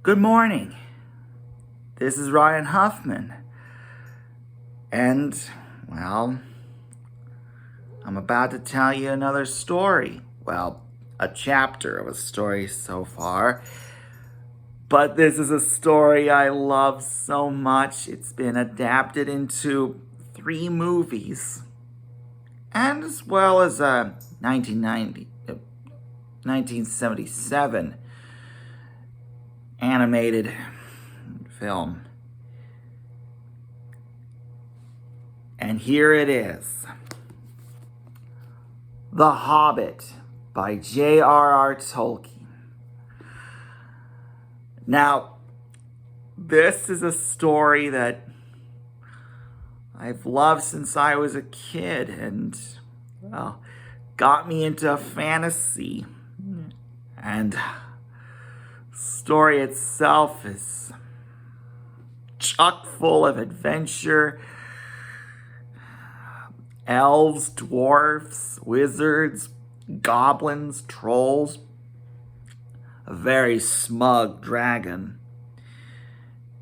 Good morning. This is Ryan Huffman. And, well, I'm about to tell you another story. Well, a chapter of a story so far. But this is a story I love so much. It's been adapted into 3 movies. And as well as a 1977 animated film. And here it is. The Hobbit by J.R.R. Tolkien. Now, this is a story that I've loved since I was a kid and, well, got me into fantasy. And the story itself is chock full of adventure. Elves, dwarfs, wizards, goblins, trolls, a very smug dragon,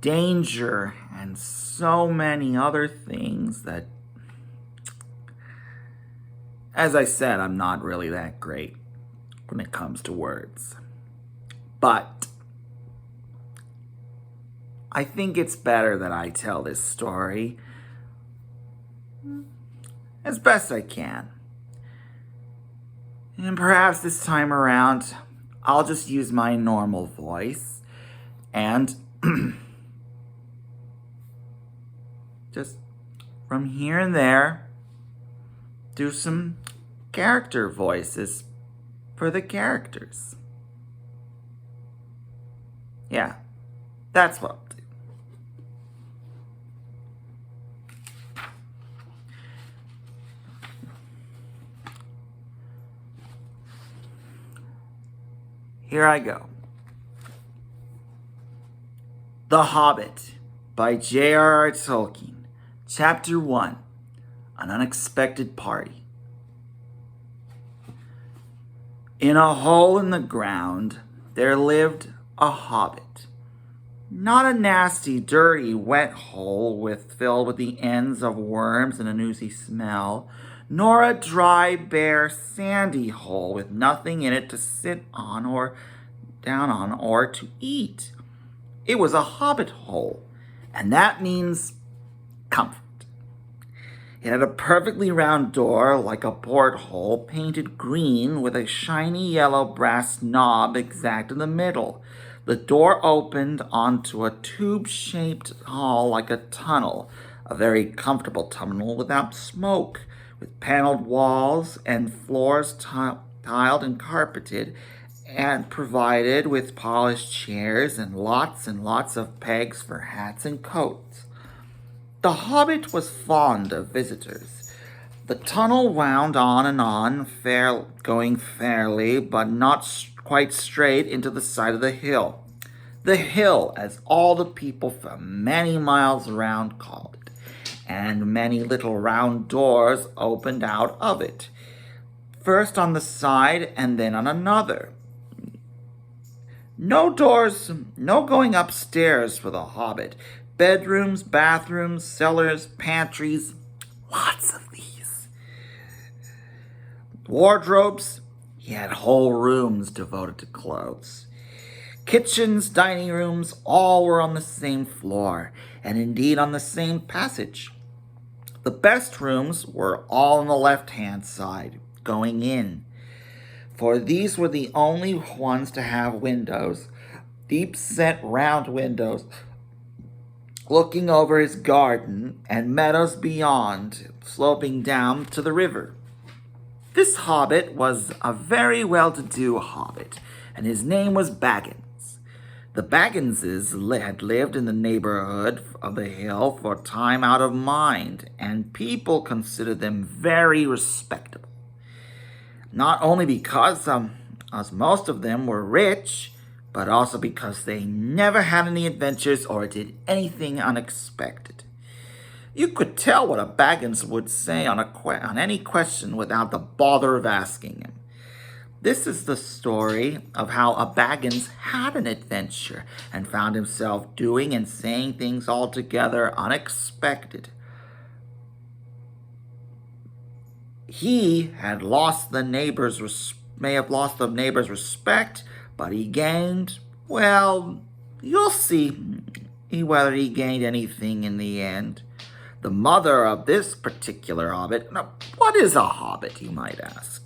danger, and so many other things that, as I said, I'm not really that great when it comes to words. But I think it's better that I tell this story as best I can. And perhaps this time around, I'll just use my normal voice and just from here and there, do some character voices for the characters. Yeah, that's what I'll do. Here I go. The Hobbit by J.R.R. Tolkien. Chapter 1. An Unexpected Party. In a hole in the ground, there lived a hobbit. Not a nasty, dirty, wet hole filled with the ends of worms and an oozy smell, nor a dry, bare, sandy hole with nothing in it to sit on or down on or to eat. It was a hobbit hole, and that means comfort. It had a perfectly round door like a porthole, painted green with a shiny yellow brass knob exact in the middle. The door opened onto a tube-shaped hall like a tunnel, a very comfortable tunnel without smoke, with paneled walls and floors tiled and carpeted, and provided with polished chairs and lots of pegs for hats and coats. The Hobbit was fond of visitors. The tunnel wound on and on, going fairly, but not quite straight into the side of the hill. The hill, as all the people for many miles around called it, and many little round doors opened out of it, first on the side and then on another. No doors, no going upstairs for the Hobbit. Bedrooms, bathrooms, cellars, pantries, lots of these. Wardrobes, he had whole rooms devoted to clothes. Kitchens, dining rooms, all were on the same floor, and indeed on the same passage. The best rooms were all on the left-hand side, going in, for these were the only ones to have windows, deep-set round windows, looking over his garden and meadows beyond, sloping down to the river. This hobbit was a very well-to-do hobbit, and his name was Baggins. The Bagginses had lived in the neighborhood of the hill for time out of mind, and people considered them very respectable. Not only because as most of them were rich, but also because they never had any adventures or did anything unexpected. You could tell what a Baggins would say on any question without the bother of asking him. This is the story of how a Baggins had an adventure and found himself doing and saying things altogether unexpected. He had lost the may have lost the neighbor's respect, but he gained, well, you'll see whether he gained anything in the end. The mother of this particular hobbit. Now, what is a hobbit, you might ask?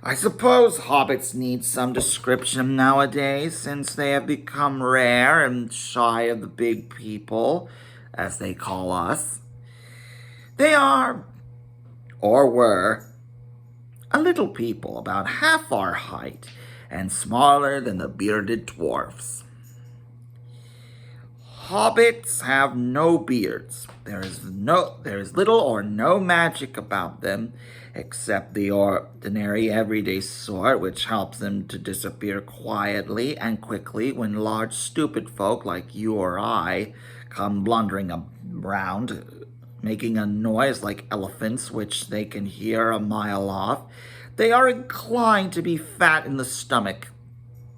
I suppose hobbits need some description nowadays, since they have become rare and shy of the big people, as they call us. They are, or were, a little people about half our height and smaller than the bearded dwarfs. Hobbits have no beards. There is little or no magic about them, except the ordinary everyday sort, which helps them to disappear quietly and quickly when large stupid folk like you or I come blundering around, making a noise like elephants which they can hear a mile off. They are inclined to be fat in the stomach.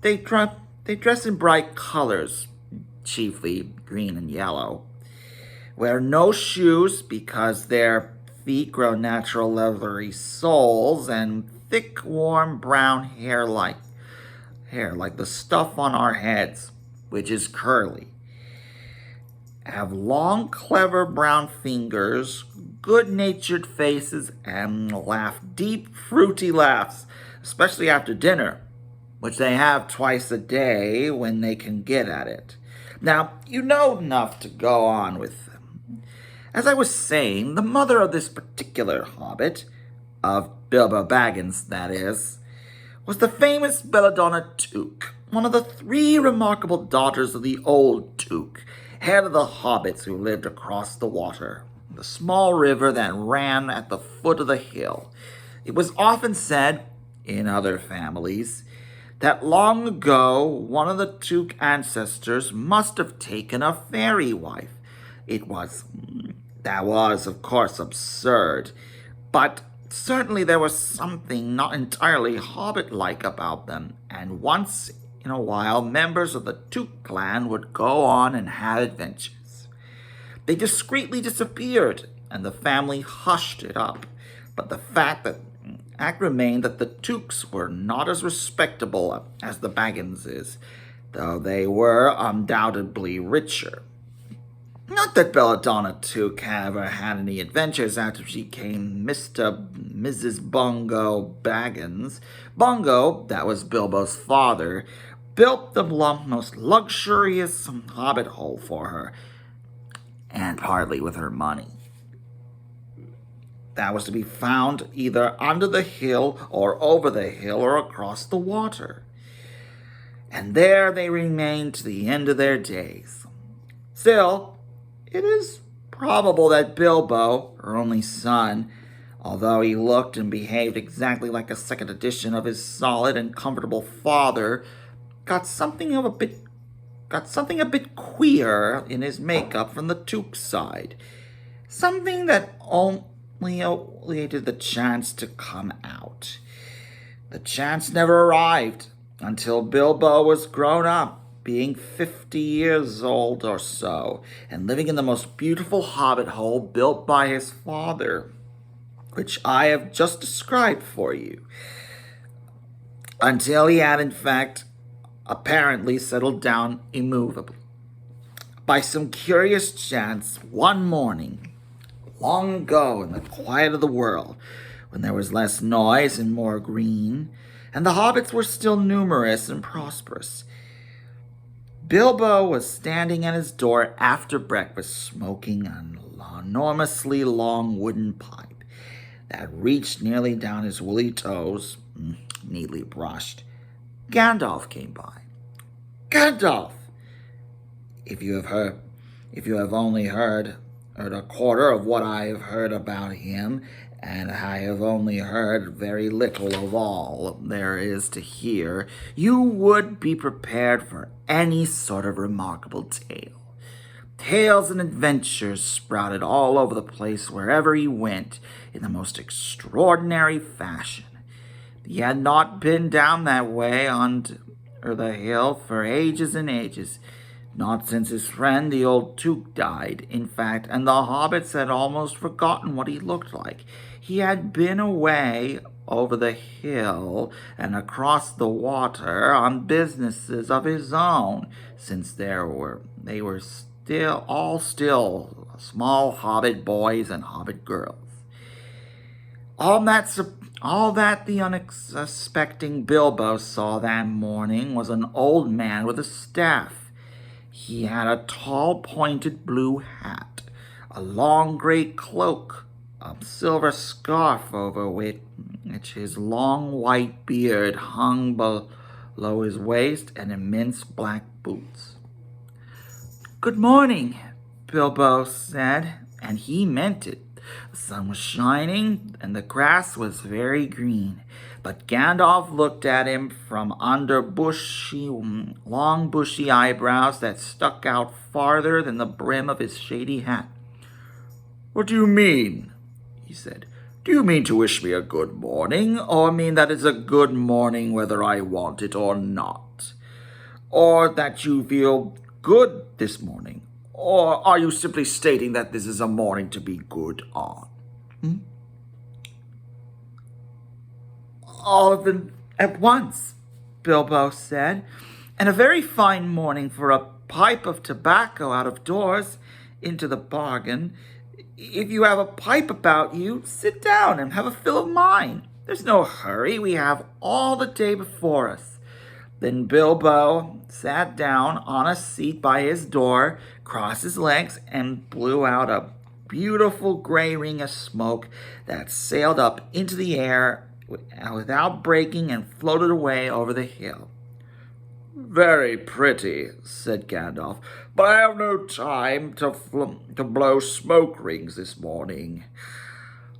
They dress in bright colors, chiefly green and yellow. Wear no shoes because their feet grow natural leathery soles, and thick, warm brown hair like the stuff on our heads, which is curly. Have long, clever brown fingers, good-natured faces, and laugh deep, fruity laughs, especially after dinner, which they have twice a day when they can get at it. Now, you know enough to go on with them. As I was saying, the mother of this particular hobbit, of Bilbo Baggins, that is, was the famous Belladonna Took, one of the 3 remarkable daughters of the old Took, head of the hobbits who lived across the water, the small river that ran at the foot of the hill. It was often said, in other families, that long ago one of the Took ancestors must have taken a fairy wife. That was, of course, absurd, but certainly there was something not entirely hobbit-like about them, and once in a while members of the Took clan would go on and have adventures. They discreetly disappeared, and the family hushed it up, but the fact remained that the Tooks were not as respectable as the Bagginses, though they were undoubtedly richer. Not that Belladonna Took ever had any adventures after she became Mrs. Bungo Baggins. Bungo, that was Bilbo's father, built the most luxurious hobbit hole for her, and partly with her money. That was to be found either under the hill or over the hill or across the water. And there they remained to the end of their days. Still, it is probable that Bilbo, her only son, although he looked and behaved exactly like a second edition of his solid and comfortable father, got something a bit queer in his makeup from the Took side. Something that only awaited the chance to come out. The chance never arrived until Bilbo was grown up, being 50 years old or so, and living in the most beautiful hobbit hole built by his father, which I have just described for you, until he had, in fact, apparently settled down immovably. By some curious chance, one morning, long ago in the quiet of the world, when there was less noise and more green, and the hobbits were still numerous and prosperous, Bilbo was standing at his door after breakfast, smoking an enormously long wooden pipe that reached nearly down his woolly toes, neatly brushed. Gandalf came by. Gandalf! If you have only heard a quarter of what I have heard about him, and I have only heard very little of all there is to hear, you would be prepared for any sort of remarkable tale. Tales and adventures sprouted all over the place wherever he went in the most extraordinary fashion. He had not been down that way on the hill for ages and ages, not since his friend the old Took died, in fact, and the hobbits had almost forgotten what he looked like. He had been away over the hill and across the water on businesses of his own, since they were still small hobbit boys and hobbit girls. All that the unsuspecting Bilbo saw that morning was an old man with a staff. He had a tall, pointed blue hat, a long gray cloak, a silver scarf over which his long white beard hung below his waist, and immense black boots. "Good morning," Bilbo said, and he meant it. The sun was shining, and the grass was very green, but Gandalf looked at him from under long bushy eyebrows that stuck out farther than the brim of his shady hat. "What do you mean?" he said. "Do you mean to wish me a good morning, or mean that it's a good morning whether I want it or not? Or that you feel good this morning? Or are you simply stating that this is a morning to be good on?" "All of them at once," Bilbo said, "and a very fine morning for a pipe of tobacco out of doors, into the bargain. If you have a pipe about you, sit down and have a fill of mine. There's no hurry. We have all the day before us." Then Bilbo sat down on a seat by his door, crossed his legs, and blew out a beautiful gray ring of smoke that sailed up into the air without breaking and floated away over the hill. "Very pretty," said Gandalf, "but I have no time to blow smoke rings this morning.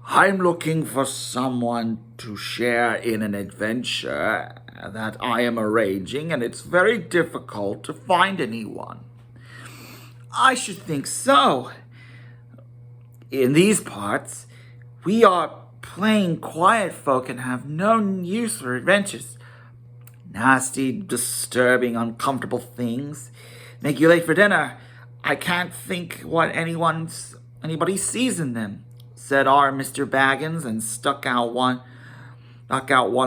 I'm looking for someone to share in an adventure that I am arranging, and it's very difficult to find anyone." "I should think so. In these parts, we are plain quiet folk and have no use for adventures. Nasty, disturbing, uncomfortable things make you late for dinner. I can't think what anybody sees in them," said our Mr. Baggins, and stuck out one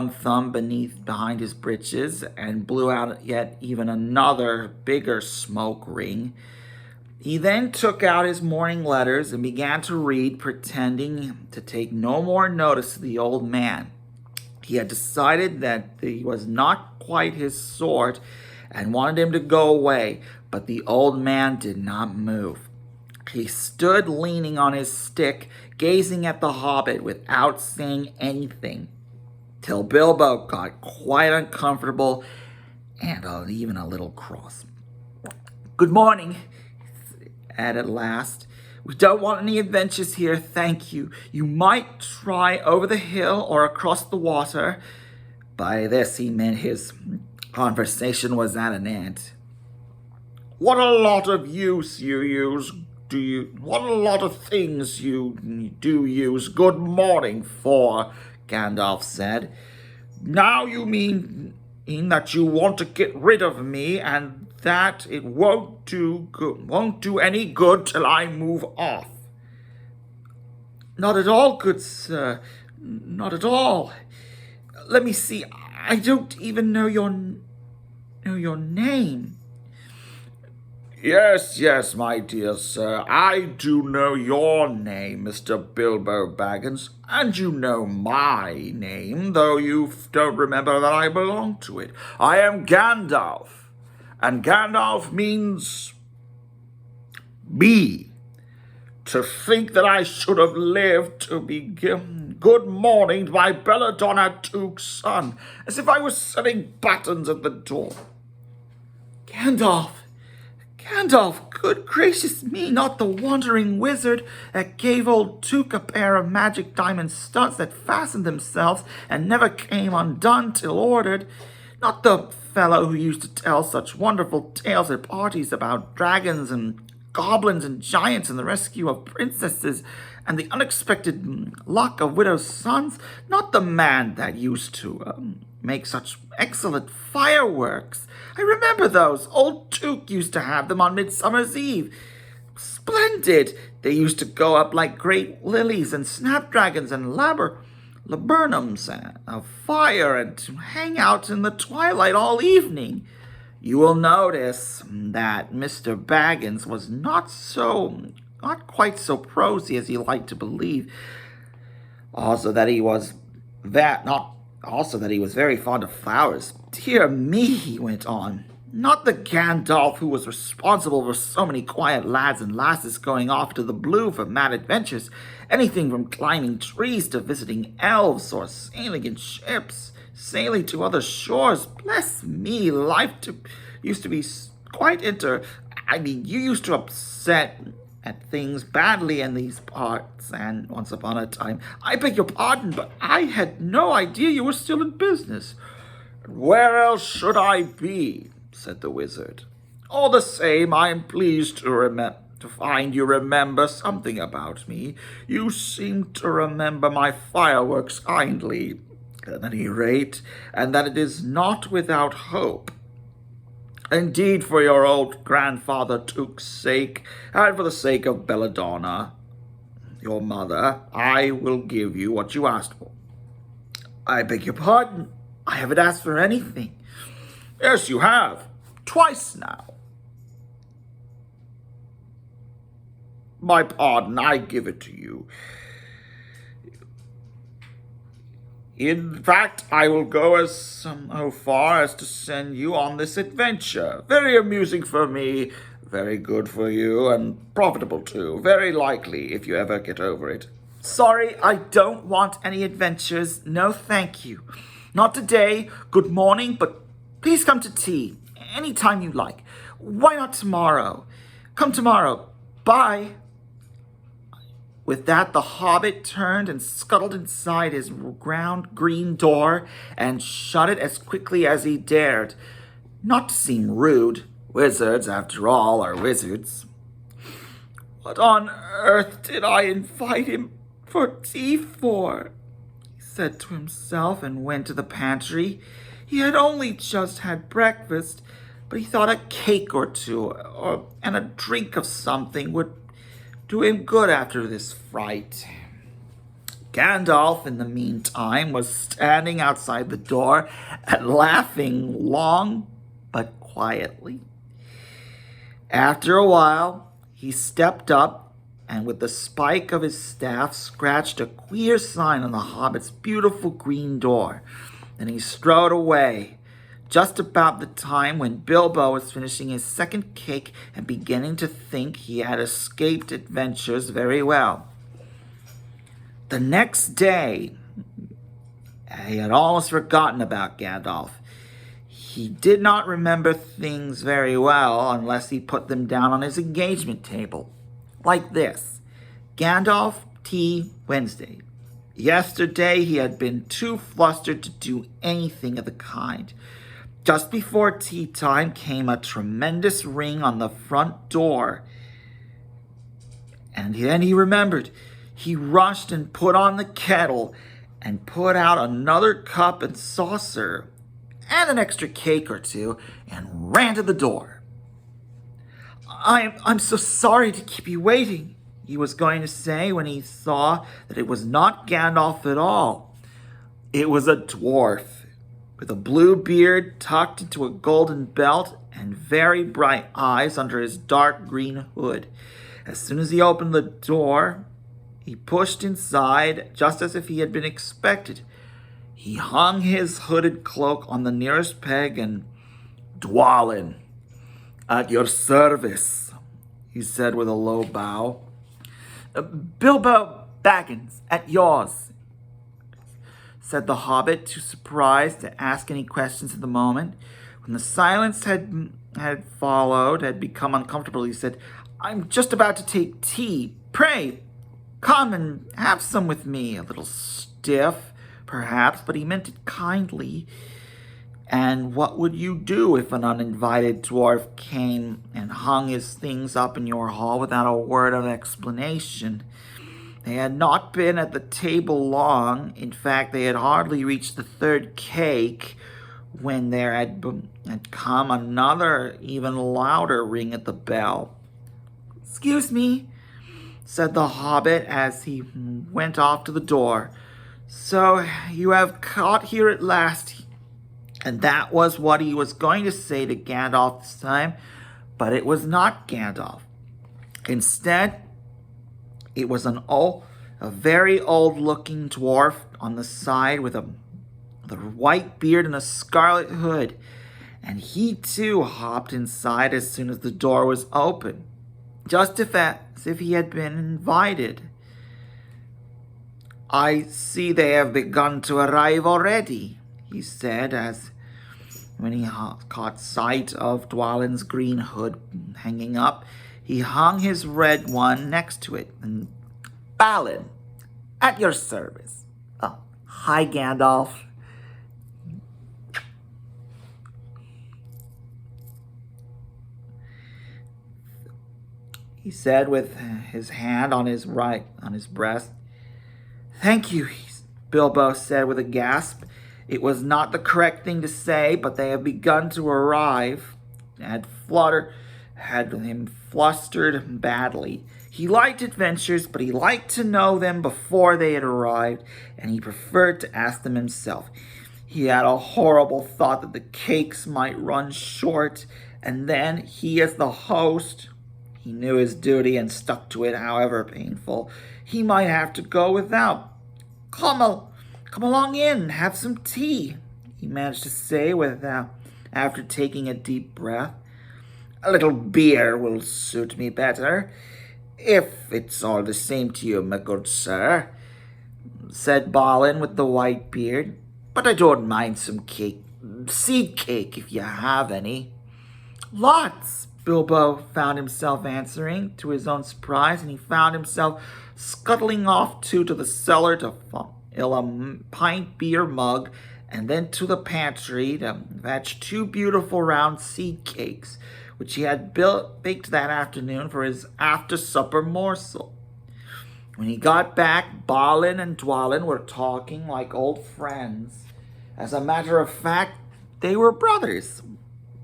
thumb behind his breeches, and blew out yet even another bigger smoke ring. He then took out his morning letters and began to read, pretending to take no more notice of the old man. He had decided that he was not quite his sort and wanted him to go away, but the old man did not move. He stood leaning on his stick, gazing at the hobbit without saying anything, till Bilbo got quite uncomfortable and even a little cross. "Good morning," at last. "We don't want any adventures here, thank you. You might try over the hill or across the water." By this he meant his conversation was at an end. "What a lot of what a lot of things you do use good morning for," Gandalf said. "Now you mean that you want to get rid of me, and that it won't do any good till I move off." "Not at all, good sir. Not at all. Let me see. I don't even know your name." Yes, my dear sir. I do know your name, Mr. Bilbo Baggins, and you know my name, though you don't remember that I belong to it. I am Gandalf. And Gandalf means me. To think that I should have lived to be good morning by Belladonna Took's son, as if I was selling buttons at the door. Gandalf, good gracious me, not the wandering wizard that gave old Took a pair of magic diamond studs that fastened themselves and never came undone till ordered. Not the fellow who used to tell such wonderful tales at parties about dragons and goblins and giants and the rescue of princesses and the unexpected luck of widows' sons, not the man that used to make such excellent fireworks. I remember those. Old Duke used to have them on Midsummer's Eve. Splendid! They used to go up like great lilies and snapdragons and laburnums of fire and to hang out in the twilight all evening. You will notice that Mr. Baggins was not quite so prosy as he liked to believe. Also that he was very fond of flowers. Dear me, he went on. Not the Gandalf who was responsible for so many quiet lads and lasses going off to the blue for mad adventures, anything from climbing trees to visiting elves or sailing in ships, sailing to other shores. Bless me, used to be quite you used to upset at things badly in these parts, and once upon a time, I beg your pardon, but I had no idea you were still in business. Where else should I be? Said the wizard. All the same, I am pleased to find you remember something about me. You seem to remember my fireworks kindly, at any rate, and that it is not without hope. Indeed, for your old grandfather Duke's sake, and for the sake of Belladonna, your mother, I will give you what you asked for. I beg your pardon. I haven't asked for anything. Yes, you have. Twice now. My pardon, I give it to you. In fact, I will go as far as to send you on this adventure. Very amusing for me, very good for you, and profitable too. Very likely, if you ever get over it. Sorry, I don't want any adventures. No, thank you. Not today. Good morning, but please come to tea. Any time you like. Why not tomorrow? Come tomorrow. Bye. With that, the hobbit turned and scuttled inside his round green door and shut it as quickly as he dared. Not to seem rude. Wizards, after all, are wizards. What on earth did I invite him for tea for? He said to himself and went to the pantry. He had only just had breakfast, but he thought a cake or two and a drink of something would do him good after this fright. Gandalf, in the meantime, was standing outside the door and laughing long but quietly. After a while, he stepped up and with the spike of his staff scratched a queer sign on the hobbit's beautiful green door. Then he strode away, just about the time when Bilbo was finishing his second cake and beginning to think he had escaped adventures very well. The next day, he had almost forgotten about Gandalf. He did not remember things very well unless he put them down on his engagement table. Like this: Gandalf, tea, Wednesday. Yesterday he had been too flustered to do anything of the kind. Just before tea time came a tremendous ring on the front door. And then he remembered. He rushed and put on the kettle and put out another cup and saucer and an extra cake or two and ran to the door. I'm so sorry to keep you waiting, he was going to say when he saw that it was not Gandalf at all. It was a dwarf with a blue beard tucked into a golden belt and very bright eyes under his dark green hood. As soon as he opened the door, he pushed inside just as if he had been expected. He hung his hooded cloak on the nearest peg and, "Dwalin, at your service," he said with a low bow. "Bilbo Baggins, at yours," said the hobbit, too surprised to ask any questions at the moment. When the silence had become uncomfortable, he said, "I'm just about to take tea. Pray, come and have some with me." A little stiff, perhaps, but he meant it kindly. And what would you do if an uninvited dwarf came and hung his things up in your hall without a word of explanation? They had not been at the table long. In fact, they had hardly reached the third cake when there had come another, even louder ring at the bell. "Excuse me," said the hobbit as he went off to the door. "So you have caught here at last." And that was what he was going to say to Gandalf this time, but it was not Gandalf. Instead, it was a very old-looking dwarf on the side with a white beard and a scarlet hood, and he too hopped inside as soon as the door was open, just as if he had been invited. "I see they have begun to arrive already," he said, as when he caught sight of Dwalin's green hood hanging up, he hung his red one next to it. "And Balin, at your service." "Oh, hi, Gandalf." he said with his hand on his breast. "Thank you," Bilbo said with a gasp. It was not the correct thing to say, but they had begun to arrive. Had him flustered badly. He liked adventures, but he liked to know them before they had arrived, and he preferred to ask them himself. He had a horrible thought that the cakes might run short, and then he, as the host, he knew his duty and stuck to it, however painful, he might have to go without. Come along in, have some tea," he managed to say after taking a deep breath. "A little beer will suit me better, if it's all the same to you, my good sir," said Balin with the white beard. "But I don't mind some cake, seed cake, if you have any." "Lots," Bilbo found himself answering, to his own surprise, and he found himself scuttling off to the cellar to fill a pint beer mug, and then to the pantry to fetch 2 beautiful round seed cakes, which he had baked that afternoon for his after-supper morsel. When he got back, Balin and Dwalin were talking like old friends. As a matter of fact, they were brothers.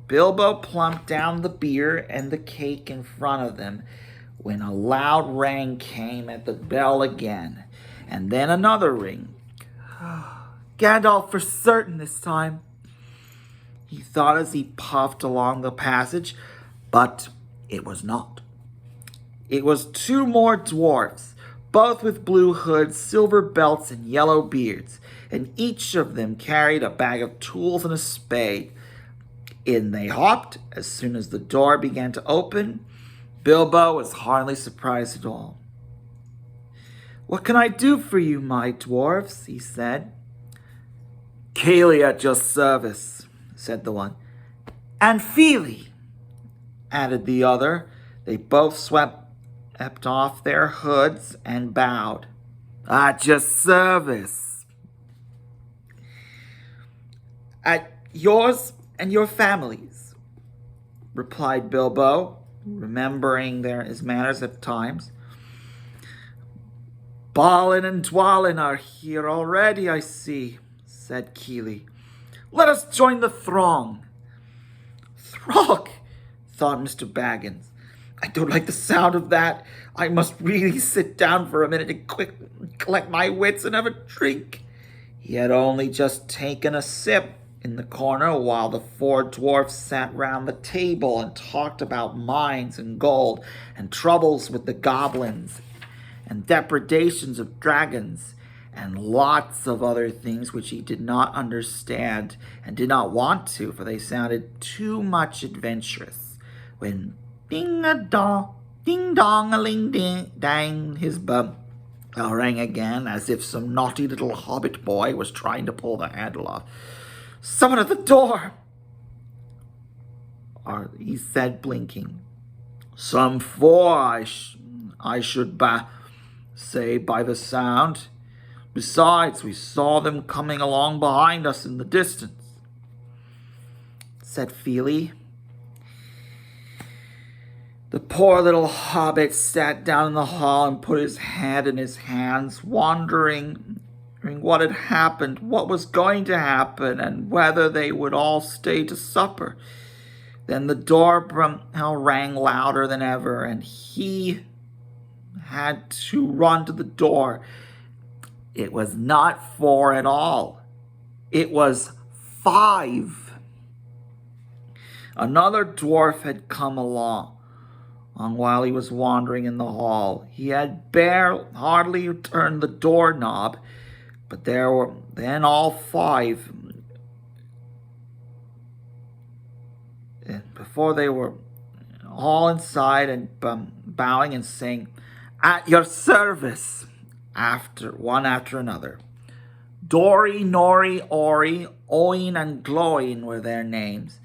Bilbo plumped down the beer and the cake in front of them when a loud ring came at the bell again, and then another ring. Gandalf for certain this time, he thought as he puffed along the passage, but it was not. It was 2 more dwarfs, both with blue hoods, silver belts, and yellow beards, and each of them carried a bag of tools and a spade. In they hopped as soon as the door began to open. Bilbo was hardly surprised at all. "What can I do for you, my dwarfs?" he said. "Kaylee at your service," said the one. "And Feely," added the other. They both swept off their hoods and bowed. "At your service." "At yours and your families," replied Bilbo, remembering his manners at times. "Balin and Dwalin are here already, I see," said Keely. "Let us join the throng." "Throng," thought Mr. Baggins. "I don't like the sound of that. I must really sit down for a minute and collect my wits and have a drink." He had only just taken a sip in the corner while the 4 dwarfs sat round the table and talked about mines and gold and troubles with the goblins and depredations of dragons and lots of other things which he did not understand and did not want to, for they sounded too much adventurous, when ding-a-dong, ding-dong-a-ling-ding-dang, his bell rang again, as if some naughty little hobbit boy was trying to pull the handle off. "Someone at the door," he said, blinking. "Some 4, I should say by the sound. Besides, we saw them coming along behind us in the distance," said Feely. The poor little hobbit sat down in the hall and put his head in his hands, wondering what had happened, what was going to happen, and whether they would all stay to supper. Then the doorbell rang louder than ever, and he had to run to the door. It was not 4 at all. It was 5. Another dwarf had come along while he was wandering in the hall. He had hardly turned the doorknob, but there were then all 5. And before they were all inside and bowing and saying, "At your service," one after another. Dory, Nori, Ori, Oin, and Gloin were their names.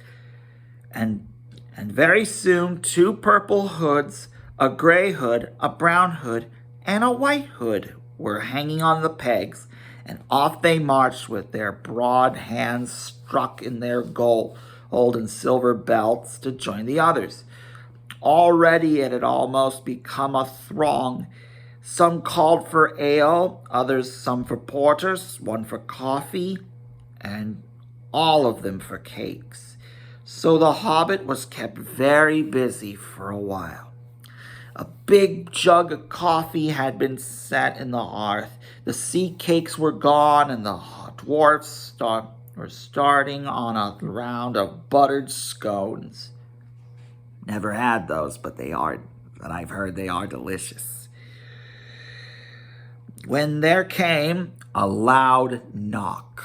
And very soon 2 purple hoods, a gray hood, a brown hood, and a white hood were hanging on the pegs, and off they marched with their broad hands struck in their gold and silver belts to join the others. Already it had almost become a throng. Some called for ale, others some for porters, one for coffee, and all of them for cakes. So the hobbit was kept very busy for a while. A big jug of coffee had been set in the hearth. The sea cakes were gone, and the dwarfs were starting on a round of buttered scones. Never had those, but I've heard they are delicious. When there came a loud knock.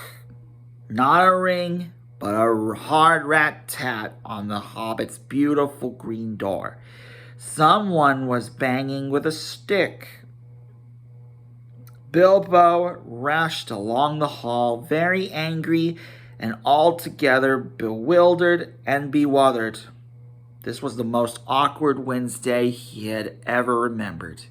Not a ring, but a hard rat-tat on the hobbit's beautiful green door. Someone was banging with a stick. Bilbo rushed along the hall, very angry and altogether bewildered and bewildered. This was the most awkward Wednesday he had ever remembered.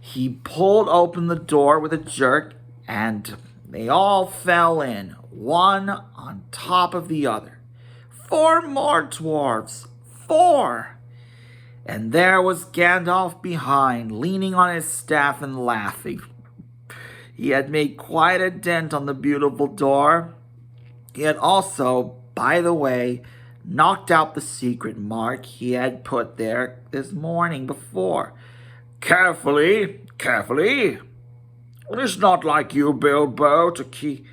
He pulled open the door with a jerk, and they all fell in, one on top of the other. 4 more dwarves. 4! And there was Gandalf behind, leaning on his staff and laughing. He had made quite a dent on the beautiful door. He had also, by the way, knocked out the secret mark he had put there this morning before. Carefully, carefully. It is not like you, Bilbo, to keep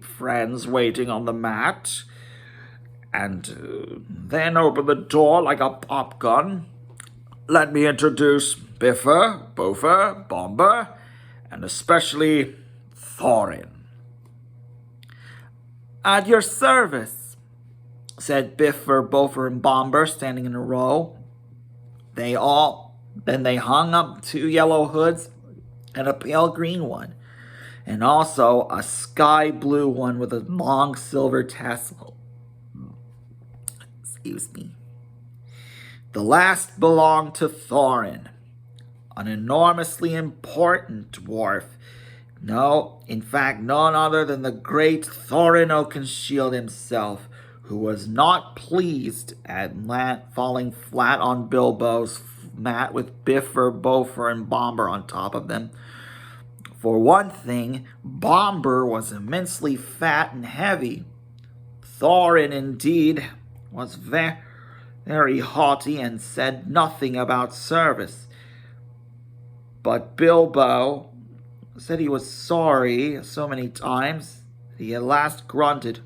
friends waiting on the mat and then open the door like a pop gun. Let me introduce Bifur, Bofer, Bomber, and especially Thorin. At your service, said Bifur, Bofer, and Bomber, standing in a row. Then they hung up 2 yellow hoods and a pale green one, and also a sky blue one with a long silver tassel. Excuse me. The last belonged to Thorin, an enormously important dwarf. No, in fact, none other than the great Thorin Oakenshield himself, who was not pleased at falling flat on Bilbo's mat with Bifur, Bofer, and Bomber on top of them. For one thing, Bomber was immensely fat and heavy. Thorin, indeed, was very haughty and said nothing about service. But Bilbo said he was sorry so many times that he at last grunted,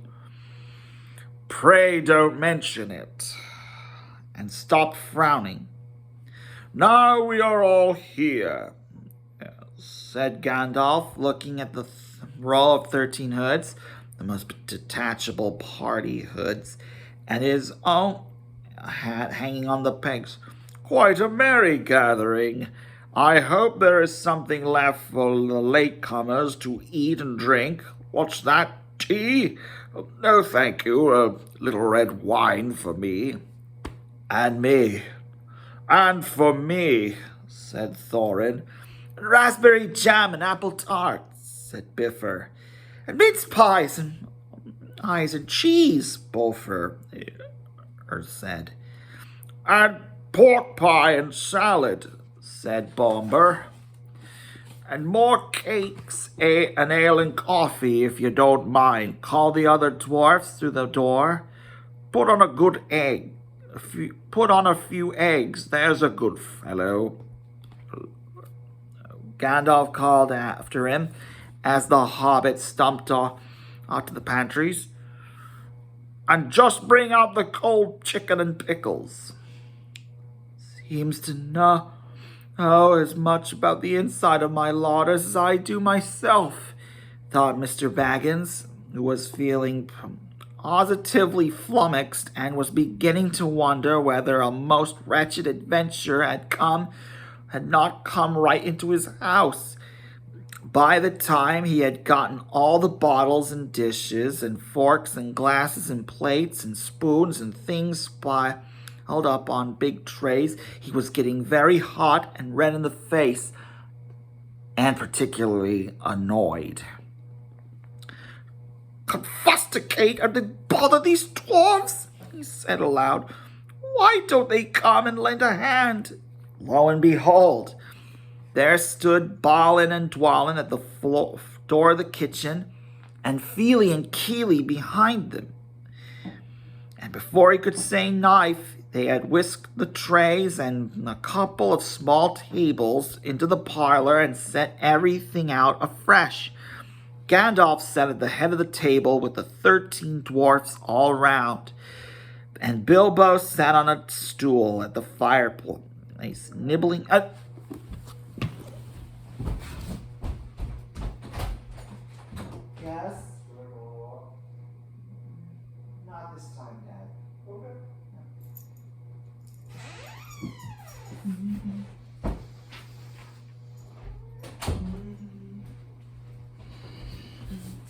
"Pray don't mention it," and stopped frowning. "Now we are all here," said Gandalf, looking at the row of 13 hoods, the most detachable party hoods, and his own hat hanging on the pegs. "Quite a merry gathering. I hope there is something left for the latecomers to eat and drink. What's that, tea? No, thank you. A little red wine for me." "And me." "And for me," said Thorin. "Raspberry jam and apple tarts," said Bifur. "And mince pies and cheese," Bofer said. "And pork pie and salad, said Bomber. And more cakes, an ale and coffee, if you don't mind. Call the other dwarfs through the door. Put on a good egg. Put on a few eggs, there's a good fellow. Gandalf called after him as the hobbit stumped off to the pantries. And just bring out the cold chicken and pickles. Seems to know as much about the inside of my lauders as I do myself, thought Mr. Baggins, who was feeling positively flummoxed and was beginning to wonder whether a most wretched adventure had not come right into his house. By the time he had gotten all the bottles and dishes and forks and glasses and plates and spoons and things held up on big trays, he was getting very hot and red in the face and particularly annoyed. Confusticate and bother these dwarves, he said aloud. Why don't they come and lend a hand? Lo and behold, there stood Balin and Dwalin at the door of the kitchen, and Feely and Keely behind them. And before he could say knife, they had whisked the trays and a couple of small tables into the parlor and set everything out afresh. Gandalf sat at the head of the table with the 13 dwarfs all round, and Bilbo sat on a stool at the fireplace, nibbling. Yes? Not this time, Dad. Okay.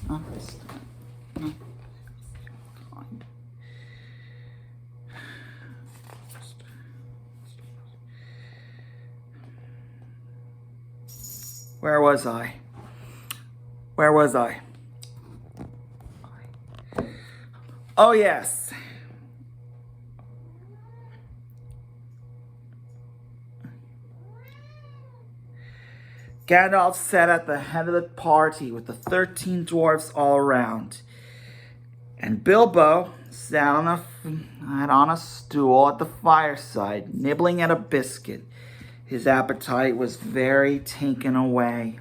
Not this time. Where was I? Oh, yes. Gandalf sat at the head of the party with the 13 dwarfs all around. And Bilbo sat on a stool at the fireside, nibbling at a biscuit. His appetite was very taken away,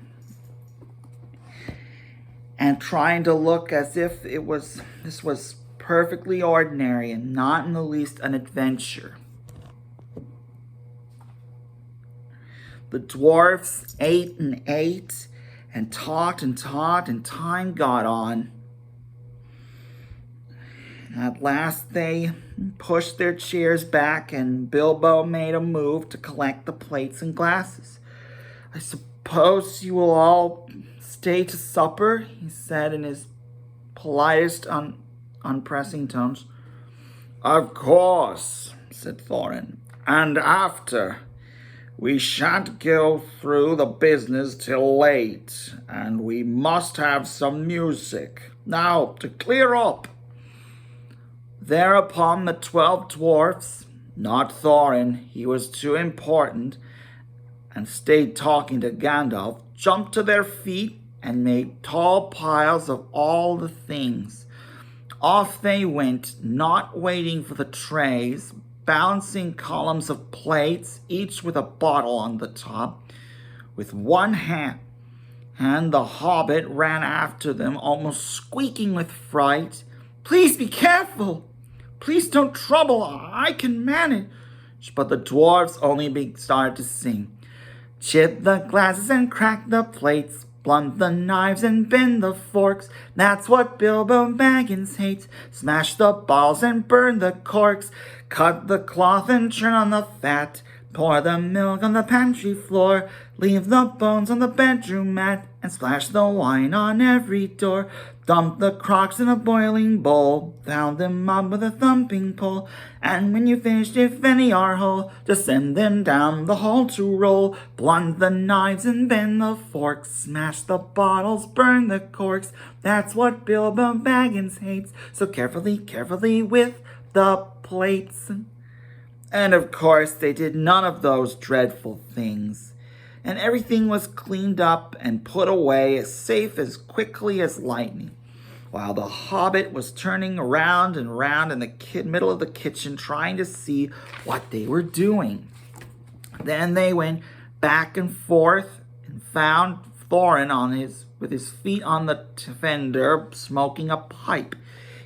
and trying to look as if this was perfectly ordinary and not in the least an adventure. The dwarfs ate and talked, and time got on. At last they pushed their chairs back, and Bilbo made a move to collect the plates and glasses. I suppose you will all stay to supper, he said in his politest, unpressing tones. Of course, said Thorin. And after. We shan't go through the business till late, and we must have some music. Now, to clear up. Thereupon the 12 dwarfs, not Thorin, he was too important, and stayed talking to Gandalf, jumped to their feet and made tall piles of all the things. Off they went, not waiting for the trays, balancing columns of plates, each with a bottle on the top, with one hand. And the hobbit ran after them, almost squeaking with fright. Please be careful! Please don't trouble, I can manage. But the dwarves only started to sing. Chip the glasses and crack the plates, blunt the knives and bend the forks. That's what Bilbo Baggins hates. Smash the bottles and burn the corks. Cut the cloth and churn on the fat. Pour the milk on the pantry floor. Leave the bones on the bedroom mat. And splash the wine on every door. Dump the crocks in a boiling bowl. Pound them up with a thumping pole. And when you finish, if any are whole, just send them down the hall to roll. Blunt the knives and bend the forks. Smash the bottles, burn the corks. That's what Bilbo Baggins hates. So carefully with the plates. And of course, they did none of those dreadful things, and everything was cleaned up and put away as safe as quickly as lightning, while the Hobbit was turning around and round in the middle of the kitchen trying to see what they were doing. Then they went back and forth and found Thorin with his feet on the fender, smoking a pipe.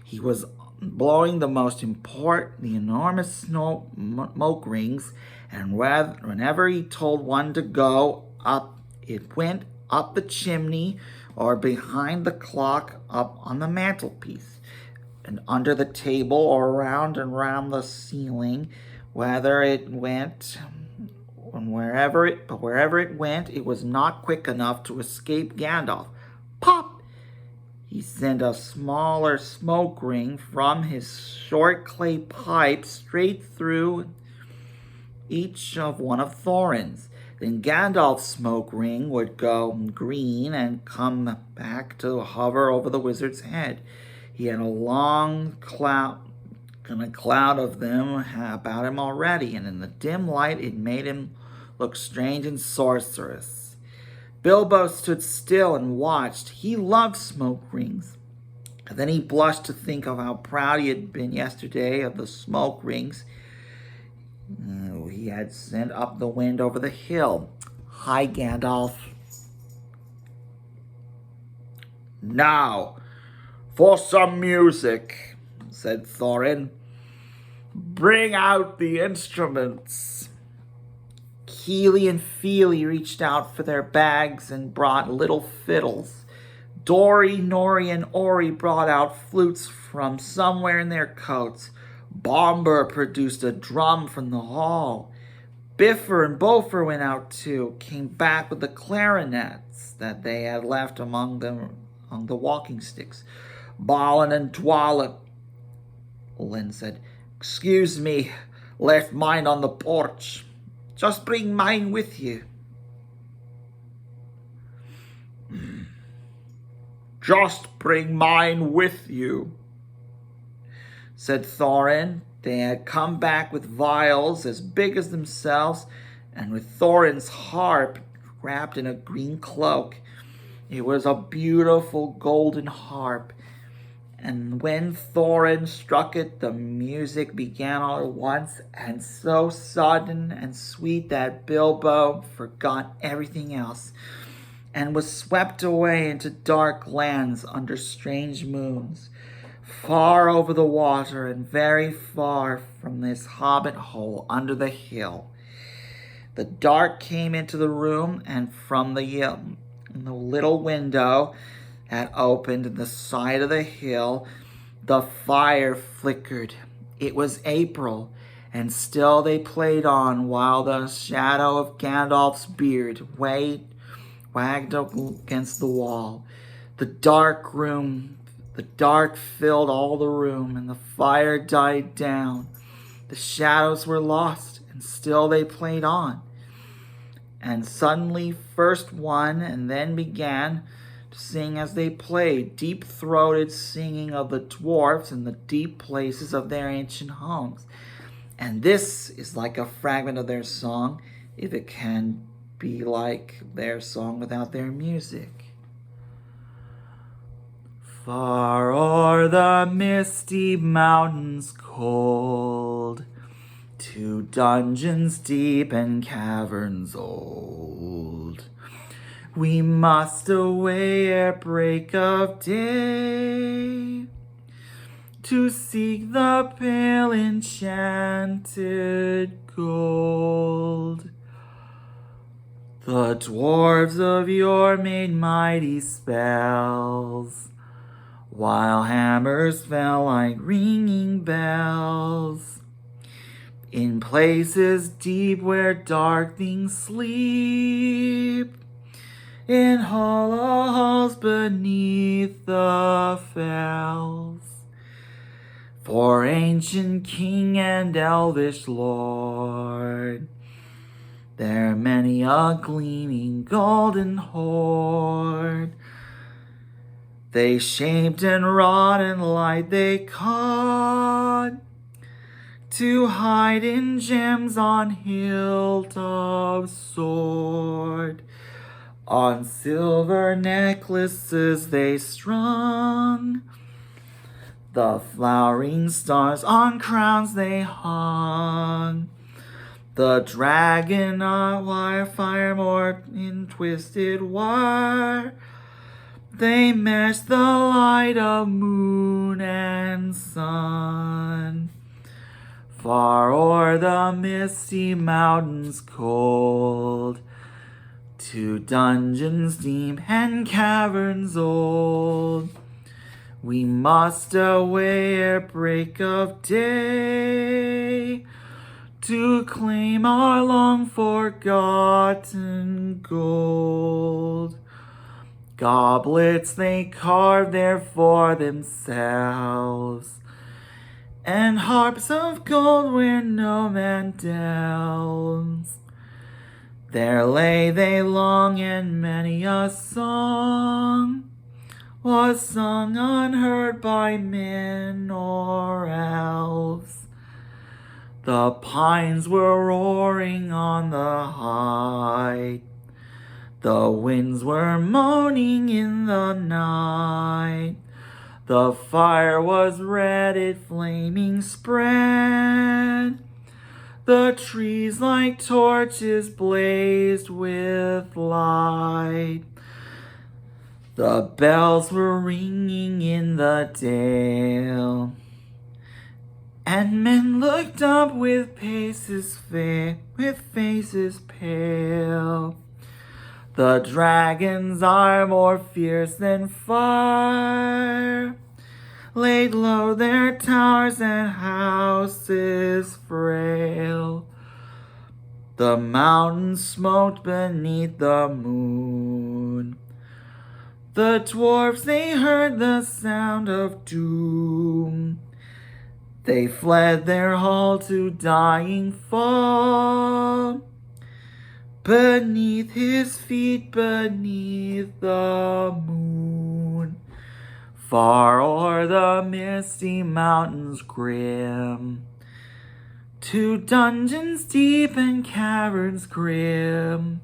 He was blowing the enormous smoke rings, and whenever he told one to go up, it went up the chimney or behind the clock up on the mantelpiece and under the table or around and round the ceiling. Wherever it went, it was not quick enough to escape Gandalf. Pop! He sent a smaller smoke ring from his short clay pipe straight through each of one of Thorin's. Then Gandalf's smoke ring would go green and come back to hover over the wizard's head. He had a long cloud of them about him already, and in the dim light it made him look strange and sorcerous. Bilbo stood still and watched. He loved smoke rings. And then he blushed to think of how proud he had been yesterday of the smoke rings he had sent up the wind over the hill. Hi, Gandalf. Now, for some music, said Thorin. Bring out the instruments. Keely and Feely reached out for their bags and brought little fiddles. Dory, Nori, and Ori brought out flutes from somewhere in their coats. Bomber produced a drum from the hall. Biffer and Bofer went out too, came back with the clarinets that they had left among the walking sticks. Balin and Dwalin said, "Excuse me, left mine on the porch. Just bring mine with you." "Just bring mine with you," said Thorin. They had come back with vials as big as themselves and with Thorin's harp wrapped in a green cloak. It was a beautiful golden harp, and when Thorin struck it, the music began all at once, and so sudden and sweet that Bilbo forgot everything else and was swept away into dark lands under strange moons, far over the water and very far from this hobbit hole under the hill. The dark came into the room, and from the little window that opened in the side of the hill, the fire flickered. It was April, and still they played on while the shadow of Gandalf's beard wagged against the wall. The dark filled all the room, and the fire died down. The shadows were lost, and still they played on. And suddenly first one and then began to sing as they played, deep-throated singing of the dwarfs in the deep places of their ancient homes. And this is like a fragment of their song, if it can be like their song without their music. Far o'er the misty mountains cold, to dungeons deep and caverns old, we must away ere break of day, to seek the pale enchanted gold. The dwarves of yore made mighty spells, while hammers fell like ringing bells. In places deep where dark things sleep, in hollow halls beneath the fells, for ancient king and elvish lord, there many a gleaming golden hoard. They shaped and wrought and light they caught, to hide in gems on hilt of sword. On silver necklaces they strung, the flowering stars on crowns they hung. The dragon on wire fire more in twisted wire. They meshed the light of moon and sun. Far o'er the misty mountains cold, to dungeons deep and caverns old, we must away ere break of day, to claim our long forgotten gold. Goblets they carved there for themselves, and harps of gold where no man delves. There lay they long, and many a song was sung unheard by men or elves. The pines were roaring on the height, the winds were moaning in the night. The fire was red, it flaming spread. The trees like torches blazed with light. The bells were ringing in the dale, and men looked up with faces pale. The dragons are more fierce than fire, laid low their towers and houses frail. The mountains smoked beneath the moon. The dwarfs, they heard the sound of doom. They fled their hall to dying fall, beneath his feet, beneath the moon. Far o'er the misty mountains grim, to dungeons deep and caverns grim,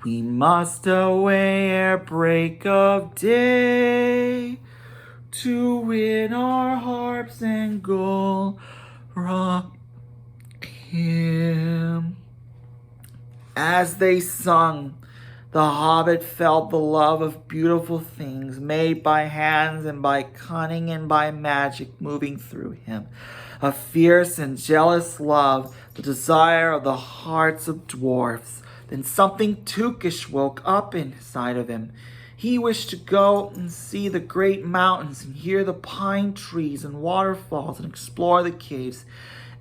we must away ere break of day, to win our harps and gold rock him. As they sung, the hobbit felt the love of beautiful things made by hands and by cunning and by magic moving through him. A fierce and jealous love, the desire of the hearts of dwarfs. Then something Tookish woke up inside of him. He wished to go and see the great mountains and hear the pine trees and waterfalls and explore the caves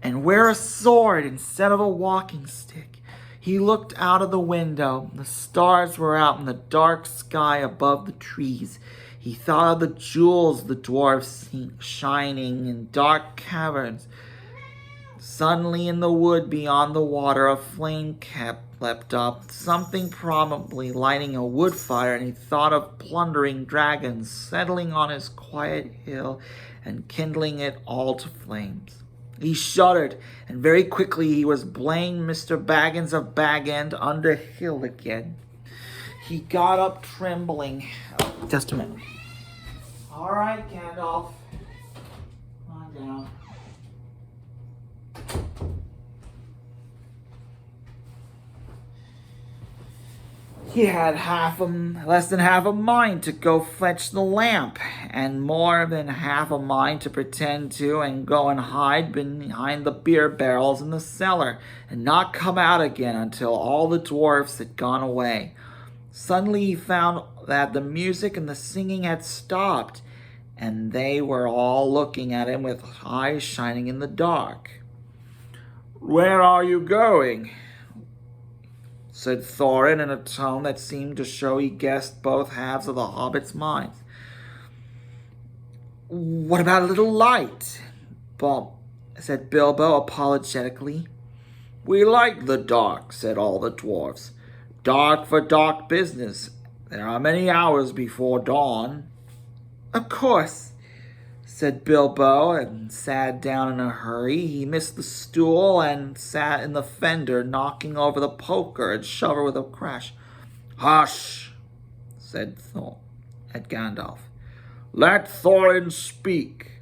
and wear a sword instead of a walking stick. He looked out of the window. The stars were out in the dark sky above the trees. He thought of the jewels the dwarfs shining in dark caverns. Suddenly in the wood beyond the water, a flame leapt up, something probably lighting a wood fire, and he thought of plundering dragons settling on his quiet hill and kindling it all to flames. He shuddered, and very quickly he was playing Mr. Baggins of Bag End under hill again. He got up trembling. Oh, just a minute. All right, Gandalf. Come on down. He had less than half a mind to go fetch the lamp, and more than half a mind to pretend to and go and hide behind the beer barrels in the cellar, and not come out again until all the dwarfs had gone away. Suddenly he found that the music and the singing had stopped, and they were all looking at him with eyes shining in the dark. "Where are you going?" said Thorin in a tone that seemed to show he guessed both halves of the hobbit's minds. "What about a little light?" said Bilbo apologetically. "We like the dark," said all the dwarfs. "Dark for dark business. There are many hours before dawn." "Of course," said Bilbo, and sat down in a hurry. He missed the stool and sat in the fender, knocking over the poker and shovel with a crash. "Hush," said Gandalf. "Let Thorin speak."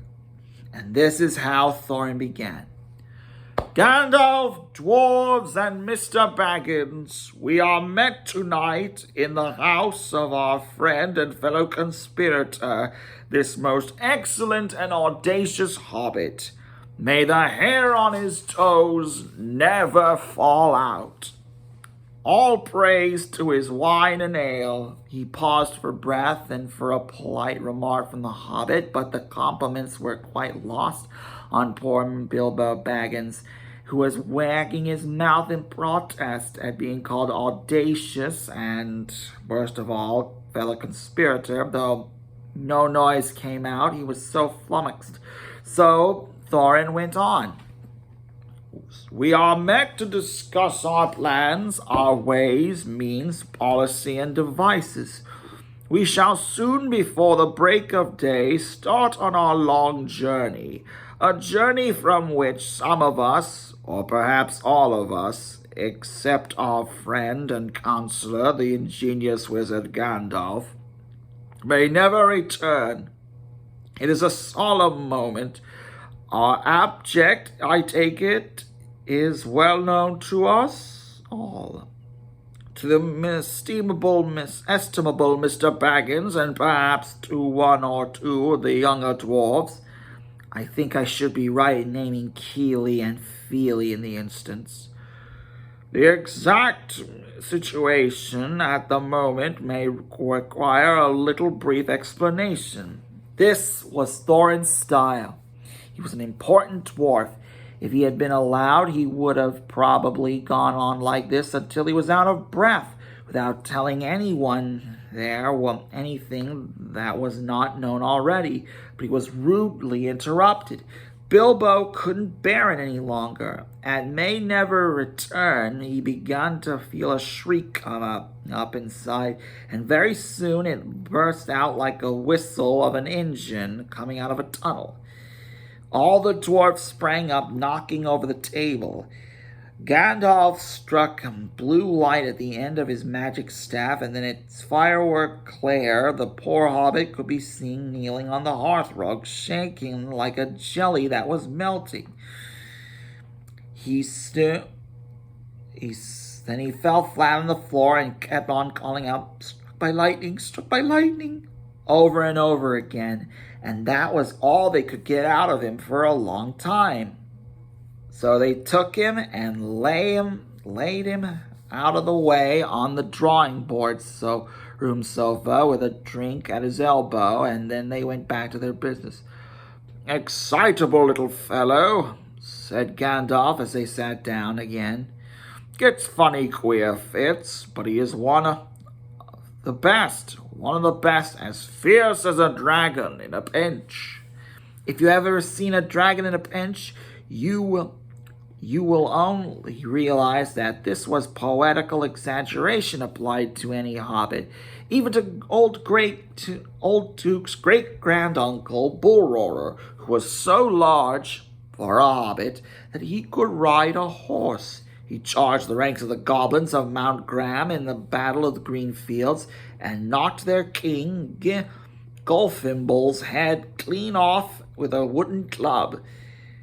And this is how Thorin began. "Gandalf, dwarves, and Mr. Baggins, we are met tonight in the house of our friend and fellow conspirator, this most excellent and audacious hobbit. May the hair on his toes never fall out. All praise to his wine and ale." He paused for breath and for a polite remark from the hobbit, but the compliments were quite lost on poor Bilbo Baggins, who was wagging his mouth in protest at being called audacious and, worst of all, fellow conspirator, though no noise came out. He was so flummoxed. So Thorin went on. "We are met to discuss our plans, our ways, means, policy, and devices. We shall soon, before the break of day, start on our long journey, a journey from which some of us, or perhaps all of us, except our friend and counselor, the ingenious wizard Gandalf, may never return. It is a solemn moment. Our object, I take it, is well known to us all. To the estimable Mr. Baggins, and perhaps to one or two of the younger dwarves. I think I should be right in naming Keely and Feely in the instance. The exact situation at the moment may require a little brief explanation." This was Thorin's style. He was an important dwarf. If he had been allowed, he would have probably gone on like this until he was out of breath, without telling anyone there anything that was not known already. But he was rudely interrupted. Bilbo couldn't bear it any longer. At may never return, he began to feel a shriek come up inside, and very soon it burst out like a whistle of an engine coming out of a tunnel. All the dwarfs sprang up, knocking over the table. Gandalf struck a blue light at the end of his magic staff, and then its firework glare, the poor hobbit could be seen kneeling on the hearthrug, shaking like a jelly that was melting. Then he fell flat on the floor and kept on calling out, struck by lightning, over and over again, and that was all they could get out of him for a long time. So they took him and laid him out of the way on the drawing board room sofa with a drink at his elbow, and then they went back to their business. "Excitable little fellow," said Gandalf as they sat down again. "Gets funny queer fits, but he is one of the best, as fierce as a dragon in a pinch. If you have ever seen a dragon in a pinch, you will only realize that this was poetical exaggeration applied to any hobbit, even to old Duke's great-granduncle Bullroarer, who was so large for a hobbit that he could ride a horse. He charged the ranks of the goblins of Mount Graham in the Battle of the Green Fields and knocked their king Gulfimble's head clean off with a wooden club.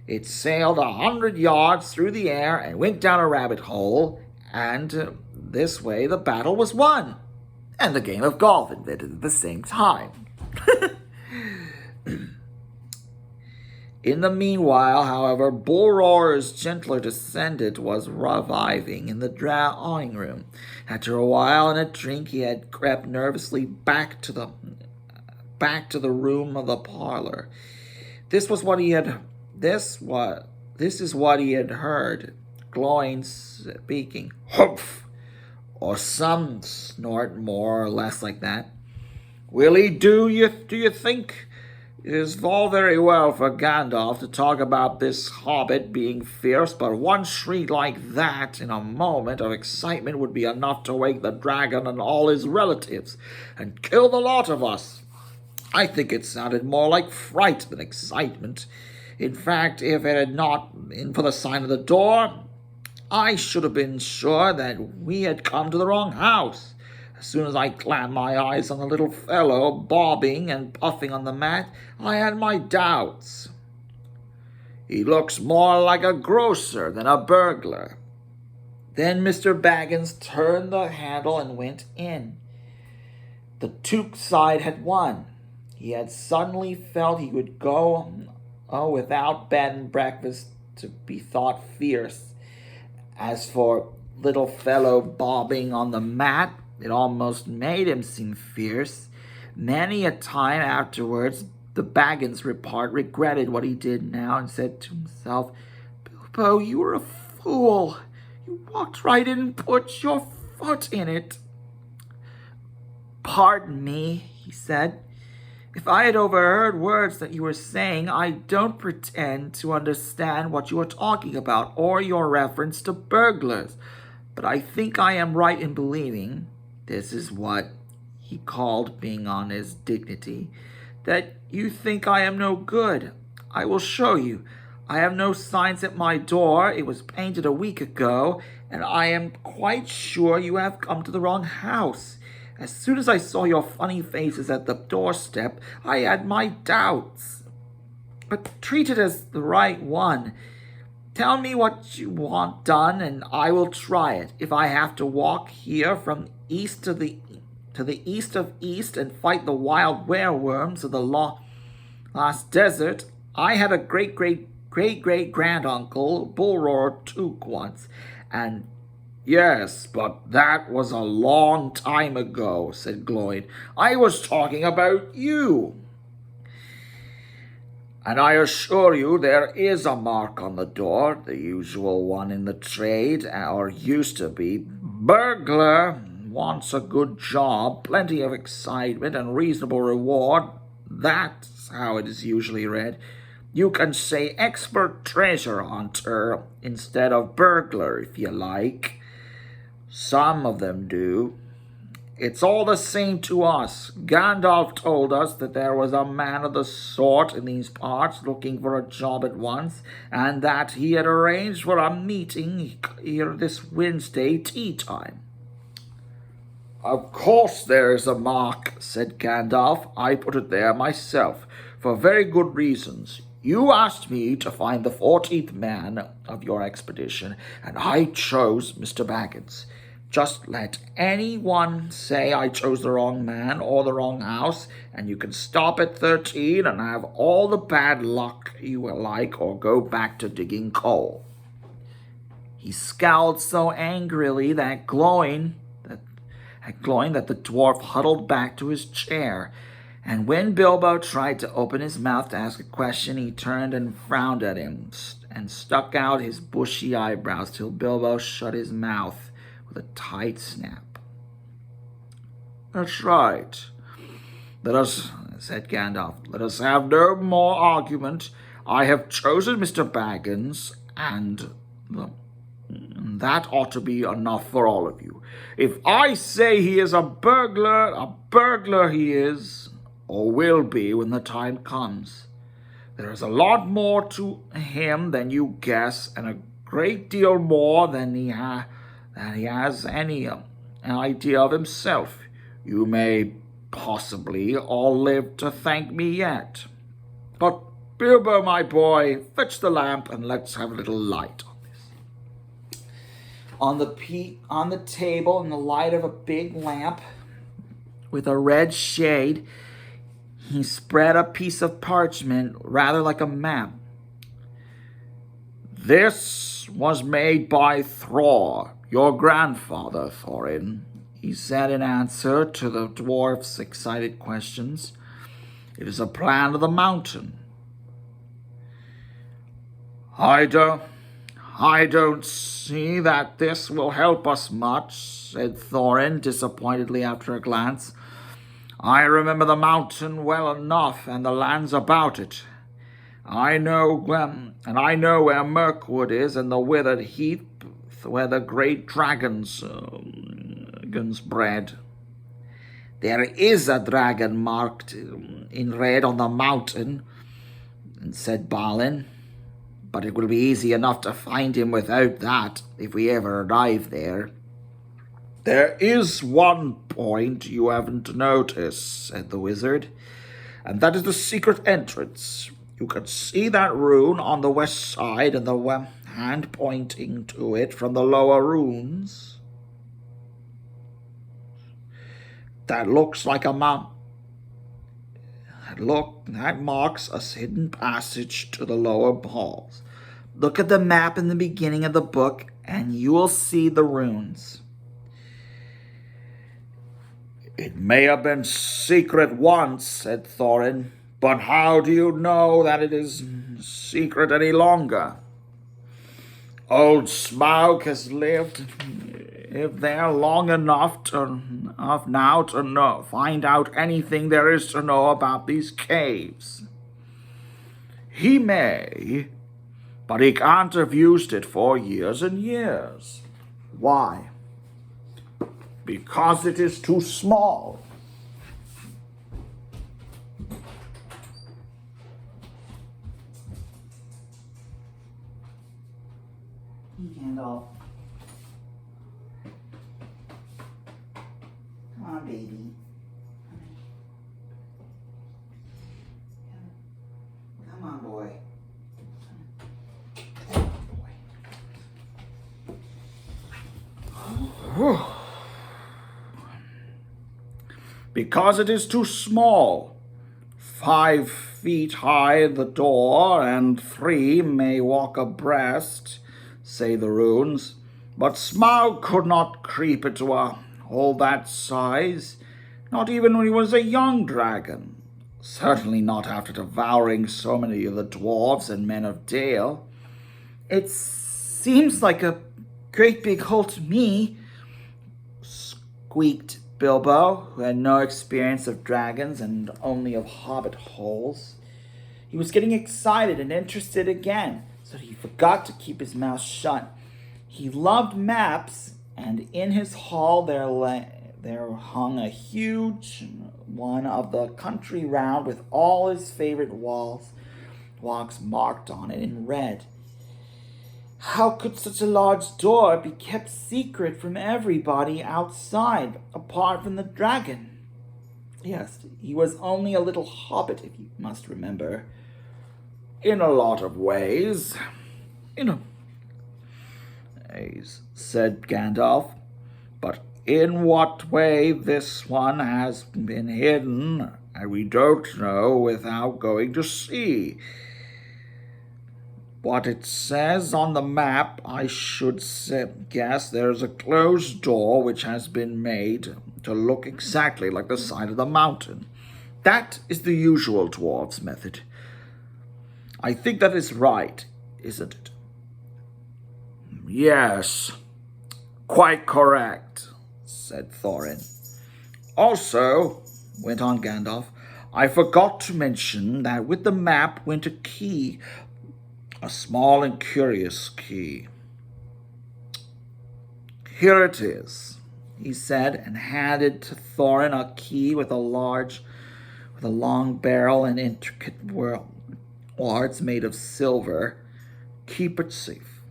It sailed 100 yards through the air and went down a rabbit hole, and this way the battle was won, and the game of golf invented at the same time. In the meanwhile, however, Bullroarer's gentler descendant was reviving in the drawing room. After a while and a drink, he had crept nervously back to the room of the parlor. This is what he had heard. Glowing speaking, "Humph!" or some snort more or less like that. "Will he do you think? It is all very well for Gandalf to talk about this hobbit being fierce, but one shriek like that in a moment of excitement would be enough to wake the dragon and all his relatives, and kill the lot of us. I think it sounded more like fright than excitement. In fact, if it had not been for the sign of the door, I should have been sure that we had come to the wrong house. As soon as I clamped my eyes on the little fellow bobbing and puffing on the mat, I had my doubts. He looks more like a grocer than a burglar. Then Mr. Baggins turned the handle and went in. The Took side had won. He had suddenly felt he would go without bed and breakfast to be thought fierce. As for little fellow bobbing on the mat, it almost made him seem fierce. Many a time afterwards, the Baggins report regretted what he did now and said to himself, "Bilbo, you were a fool. You walked right in and put your foot in it." "Pardon me," he said. "If I had overheard words that you were saying, I don't pretend to understand what you are talking about or your reference to burglars. But I think I am right in believing," this is what he called being on his dignity, "that you think I am no good. I will show you. I have no signs at my door. It was painted a week ago, and I am quite sure you have come to the wrong house. As soon as I saw your funny faces at the doorstep, I had my doubts. But treat it as the right one. Tell me what you want done, and I will try it. If I have to walk here from east to the east of east and fight the wild wereworms of the last desert, I had a great-great-great-great-granduncle, Bullroarer Took, once, and—" "Yes, but that was a long time ago," said Gloin. "I was talking about you. And I assure you there is a mark on the door, the usual one in the trade, or used to be. Burglar wants a good job, plenty of excitement, and reasonable reward. That's how it is usually read. You can say expert treasure hunter instead of burglar if you like. Some of them do. It's all the same to us. Gandalf told us that there was a man of the sort in these parts looking for a job at once, and that he had arranged for a meeting here this Wednesday tea time." "Of course there is a mark," said Gandalf. "I put it there myself, for very good reasons. You asked me to find the 14th man of your expedition, and I chose Mr. Baggins. Just let anyone say I chose the wrong man or the wrong house, and you can stop at 13 and have all the bad luck you will like, or go back to digging coal." He scowled so angrily that the dwarf huddled back to his chair, and when Bilbo tried to open his mouth to ask a question, he turned and frowned at him and stuck out his bushy eyebrows till Bilbo shut his mouth with a tight snap. "That's right. Said Gandalf. "Let us have no more argument. I have chosen Mr. Baggins, and that ought to be enough for all of you. If I say he is a burglar he is, or will be when the time comes. There is a lot more to him than you guess, and a great deal more than he has any idea of himself. You may possibly all live to thank me yet. But Bilbo, my boy, fetch the lamp and let's have a little light on this." On the table, in the light of a big lamp with a red shade, he spread a piece of parchment rather like a map. "This was made by Thror, your grandfather, Thorin," he said in answer to the dwarf's excited questions. "It is a plan of the mountain." I don't see that this will help us much," said Thorin disappointedly after a glance. "I remember the mountain well enough and the lands about it. I know where Mirkwood is and the withered heath where the great dragons bred. There is a dragon marked in red on the mountain, said Balin, but it will be easy enough to find him without that if we ever arrive there. There is one point you haven't noticed, said the wizard, and that is the secret entrance. You can see that rune on the west side and the hand pointing to it from the lower runes. That looks like a mount. That marks a hidden passage to the lower halls. Look at the map in the beginning of the book, and you will see the runes. It may have been secret once, said Thorin, but how do you know that it is secret any longer? Old Smaug has lived there long enough now to find out anything there is to know about these caves. He may, but he can't have used it for years and years. Why? Because it is too small. Gandalf. Come on, baby. Come on, boy. Because it is too small. 5 feet high the door, and 3 may walk abreast, say the runes. But Smaug could not creep into a hole that size, not even when he was a young dragon. Certainly not after devouring so many of the dwarves and men of Dale. It seems like a great big hole to me, squeaked Bilbo, who had no experience of dragons and only of hobbit holes. He was getting excited and interested again, so he forgot to keep his mouth shut. He loved maps, and in his hall there hung a huge one of the country round with all his favorite walks marked on it in red. How could such a large door be kept secret from everybody outside, apart from the dragon? Yes, he was only a little hobbit, if you must remember. In a lot of ways. Said Gandalf. But in what way this one has been hidden, we don't know without going to see. What it says on the map, I should guess there's a closed door which has been made to look exactly like the side of the mountain. That is the usual dwarves' method. I think that is right, isn't it? Yes, quite correct, said Thorin. Also, went on Gandalf, I forgot to mention that with the map went a key, a small and curious key. Here it is, he said, and handed to Thorin a key with a long barrel and intricate wards made of silver. Keep it safe.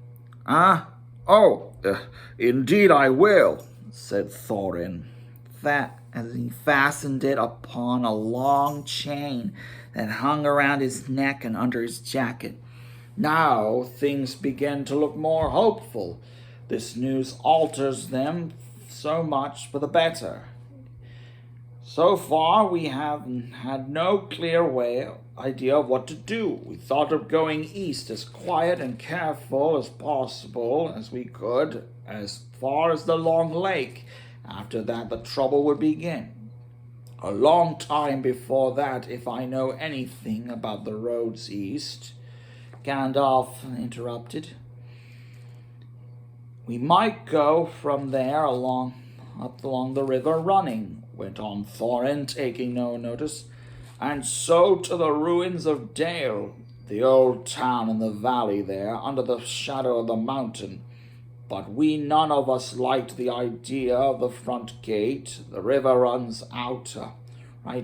Indeed I will, said Thorin, as he fastened it upon a long chain that hung around his neck and under his jacket. Now things begin to look more hopeful. This news alters them so much for the better. So far, we have had no clear idea of what to do. We thought of going east as quiet and careful as possible as we could, as far as the Long Lake. After that, the trouble would begin. A long time before that, if I know anything about the roads east, Gandalf interrupted. We might go from there up along the river running, went on Thorin, taking no notice, and so to the ruins of Dale, the old town in the valley there, under the shadow of the mountain. but we none of us liked the idea of the front gate. The river runs right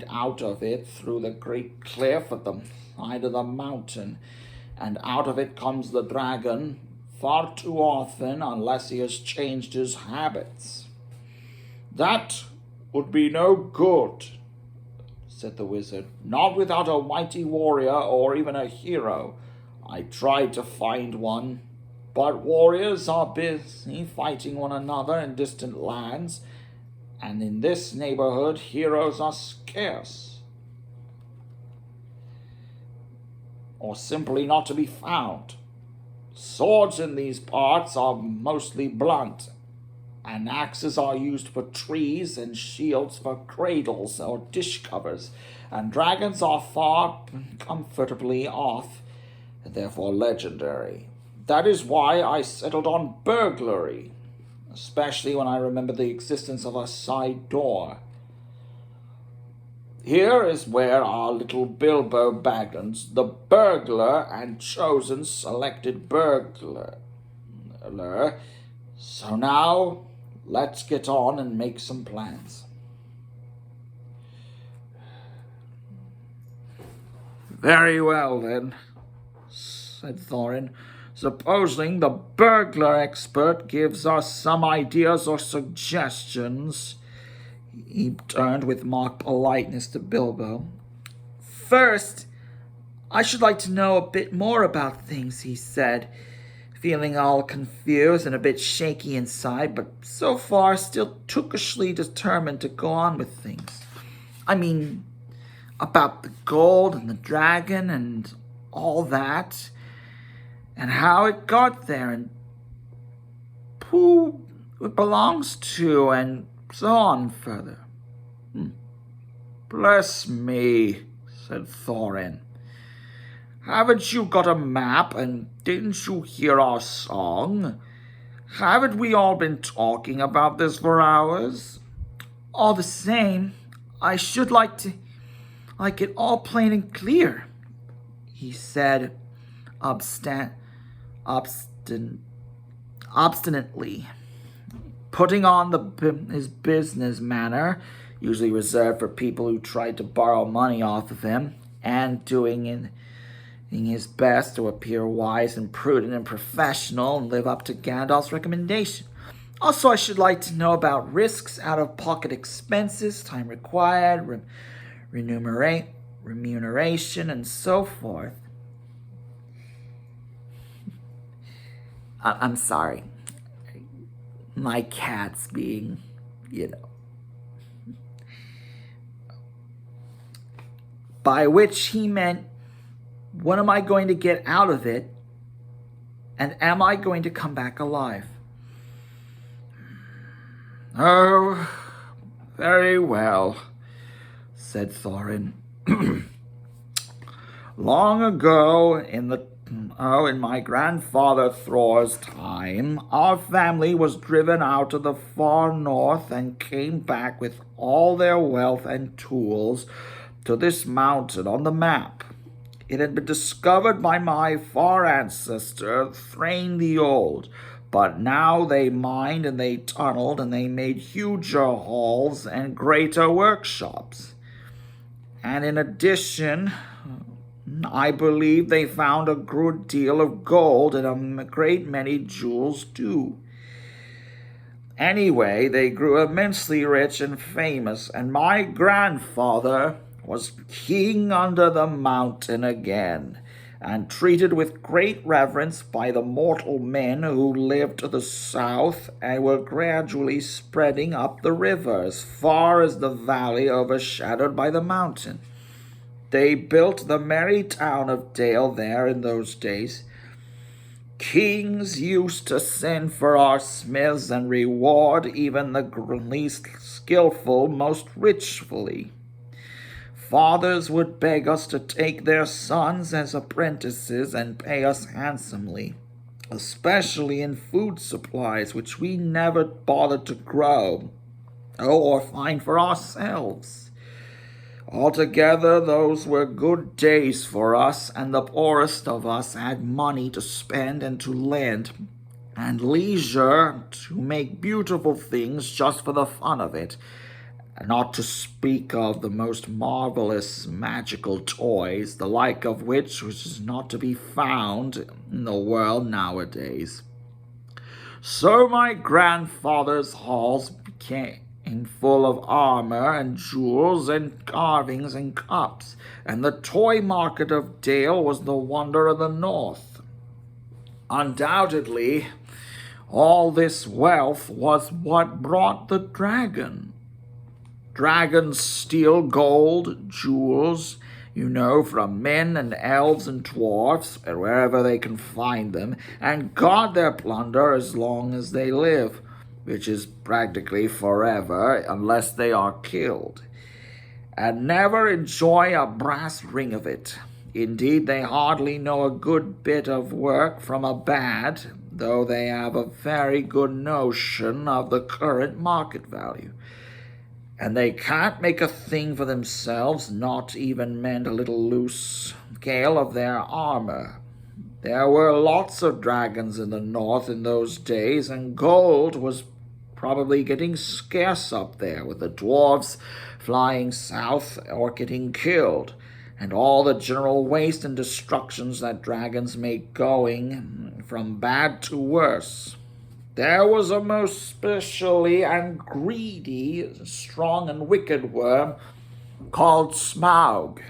out of it through the great cliff at the side of the mountain, and out of it comes the dragon far too often unless he has changed his habits. That would be no good, said the wizard, not without a mighty warrior or even a hero. I tried to find one, but warriors are busy fighting one another in distant lands, and in this neighborhood heroes are scarce, or simply not to be found. Swords in these parts are mostly blunt, and axes are used for trees and shields for cradles or dish covers, and dragons are far comfortably off, and therefore legendary. That is why I settled on burglary, especially when I remember the existence of a side door. Here is where our little Bilbo Baggins, the burglar and chosen selected burglar. So now, let's get on and make some plans. Very well, then, said Thorin. Supposing the burglar expert gives us some ideas or suggestions. He turned with mock politeness to Bilbo. First, I should like to know a bit more about things, he said, feeling all confused and a bit shaky inside, but so far still tookishly determined to go on with things. I mean, about the gold and the dragon and all that, and how it got there, and who it belongs to, and so on further. Bless me, said Thorin. Haven't you got a map, and didn't you hear our song? Haven't we all been talking about this for hours? All the same, I should like it all plain and clear, he said obstinately, putting on his business manner, usually reserved for people who tried to borrow money off of him, and doing his best to appear wise and prudent and professional and live up to Gandalf's recommendation. Also, I should like to know about risks, out-of-pocket expenses, time required, remuneration, and so forth. I'm sorry. My cat's being, By which he meant, what am I going to get out of it? And am I going to come back alive? Oh, very well, said Thorin. Long ago, in my grandfather Thor's time, our family was driven out of the far north and came back with all their wealth and tools to this mountain on the map. It had been discovered by my far ancestor, Thrain the Old, but now they mined and they tunneled and they made huger halls and greater workshops. And in addition, I believe they found a good deal of gold and a great many jewels too. Anyway, they grew immensely rich and famous, and my grandfather was king under the mountain again, and treated with great reverence by the mortal men who lived to the south and were gradually spreading up the river as far as the valley overshadowed by the mountain. They built the merry town of Dale there in those days. Kings used to send for our smiths and reward even the least skillful most richly. Fathers would beg us to take their sons as apprentices and pay us handsomely, especially in food supplies, which we never bothered to grow or find for ourselves. Altogether, those were good days for us, and the poorest of us had money to spend and to lend. and leisure to make beautiful things just for the fun of it, not to speak of the most marvelous magical toys, the like of which is not to be found in the world nowadays. So my grandfather's halls became full of armor and jewels and carvings and cups, and the toy market of Dale was the wonder of the North. Undoubtedly, all this wealth was what brought the dragon. Dragons steal gold, jewels, from men and elves and dwarfs, wherever they can find them, and guard their plunder as long as they live, which is practically forever unless they are killed, and never enjoy a brass ring of it. Indeed, they hardly know a good bit of work from a bad, though they have a very good notion of the current market value. And they can't make a thing for themselves, not even mend a little loose scale of their armor. There were lots of dragons in the north in those days, and gold was probably getting scarce up there, with the dwarfs flying south or getting killed, and all the general waste and destructions that dragons make going from bad to worse. There was a most specially and greedy, strong and wicked worm called Smaug.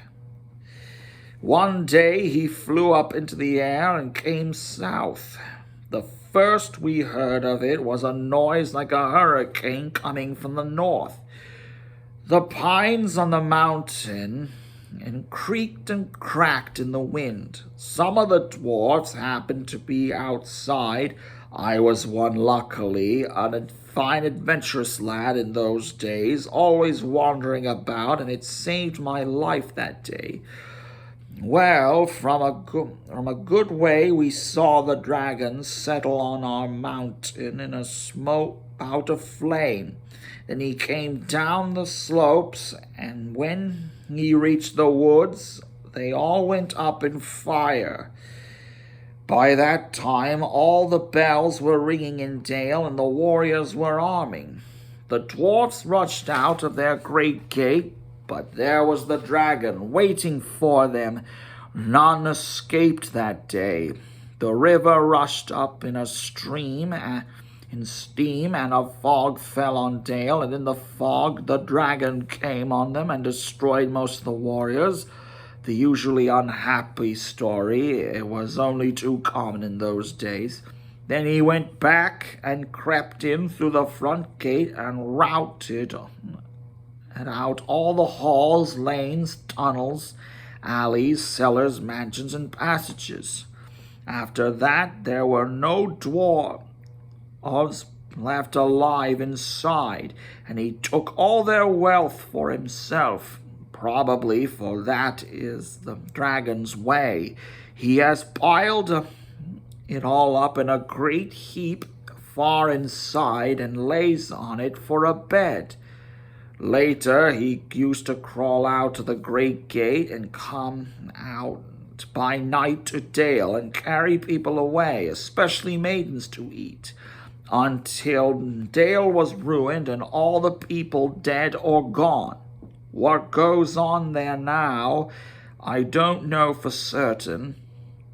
One day he flew up into the air and came south. The first we heard of it was a noise like a hurricane coming from the north. The pines on the mountain and creaked and cracked in the wind. Some of the dwarfs happened to be outside. I was one, luckily, a fine adventurous lad in those days, always wandering about, and it saved my life that day. Well, from a good way we saw the dragon settle on our mountain in a smoke out of flame. Then he came down the slopes, and when he reached the woods, they all went up in fire. By that time, all the bells were ringing in Dale, and the warriors were arming. The dwarfs rushed out of their great gate, but there was the dragon waiting for them. None escaped that day. The river rushed up in steam, and a fog fell on Dale, and in the fog the dragon came on them and destroyed most of the warriors. The usually unhappy story, it was only too common in those days. Then he went back and crept in through the front gate and routed out all the halls, lanes, tunnels, alleys, cellars, mansions, and passages. After that, there were no dwarves left alive inside, and he took all their wealth for himself. Probably, for that is the dragon's way. He has piled it all up in a great heap far inside and lays on it for a bed. Later, he used to crawl out to the great gate and come out by night to Dale and carry people away, especially maidens, to eat, until Dale was ruined and all the people dead or gone. What goes on there now, I don't know for certain,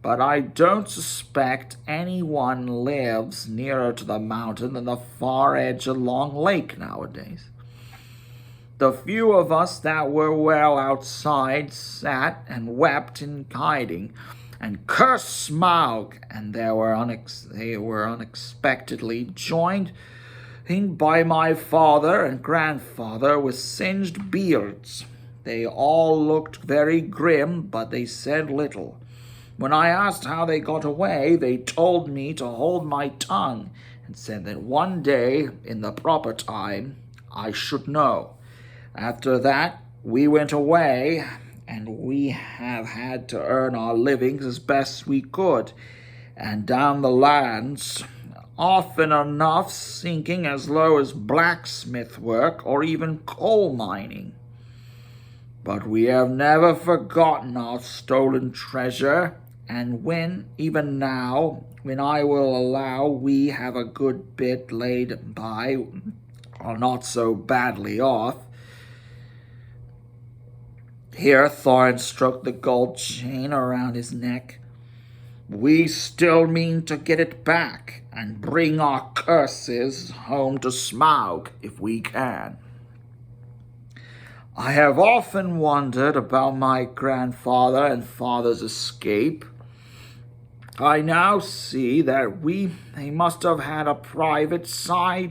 but I don't suspect anyone lives nearer to the mountain than the far edge of Long Lake nowadays. The few of us that were well outside sat and wept in hiding, and cursed Smaug, and they were unexpectedly joined by my father and grandfather with singed beards. They all looked very grim, but they said little. When I asked how they got away, they told me to hold my tongue, and said that one day, in the proper time, I should know. After that, we went away, and we have had to earn our livings as best we could, and down the lands, often enough sinking as low as blacksmith work or even coal mining. But we have never forgotten our stolen treasure, And even now, when I will allow we have a good bit laid by, are not so badly off. Here Thorin stroked the gold chain around his neck. We still mean to get it back and bring our curses home to Smaug if we can. I have often wondered about my grandfather and father's escape. I now see that they must have had a private side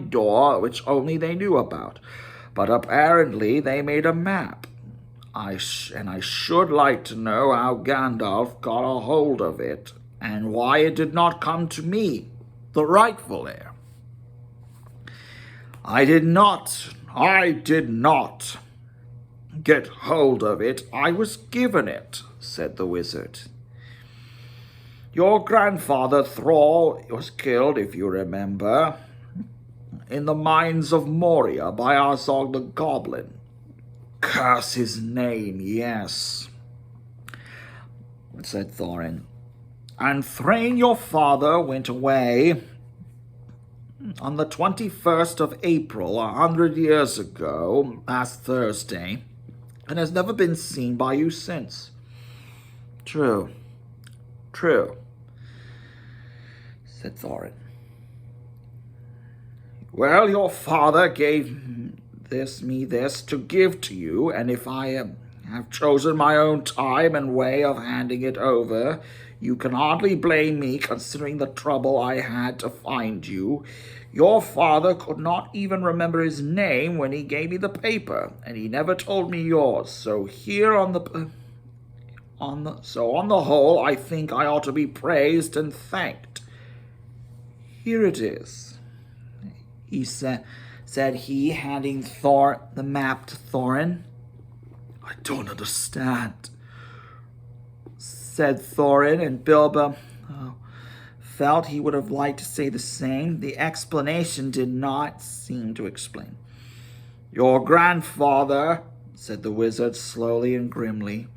door which only they knew about, but apparently they made a map. I should like to know how Gandalf got a hold of it and why it did not come to me, the rightful heir. I did not get hold of it. I was given it, said the wizard. Your grandfather Thrall was killed, if you remember, in the mines of Moria by Azog the Goblin. Curse his name, yes, said Thorin. And Thrain, your father, went away on the 21st of April, 100 years ago, last Thursday, and has never been seen by you since. True, said Thorin. Well, your father gave me this to give to you, and if I have chosen my own time and way of handing it over, you can hardly blame me, considering the trouble I had to find you. Your father could not even remember his name when he gave me the paper, and he never told me yours. So on the whole, I think I ought to be praised and thanked. Here it is, he said he, handing the map to Thorin. I don't understand, said Thorin, and Bilbo felt he would have liked to say the same. The explanation did not seem to explain. Your grandfather, said the wizard slowly and grimly,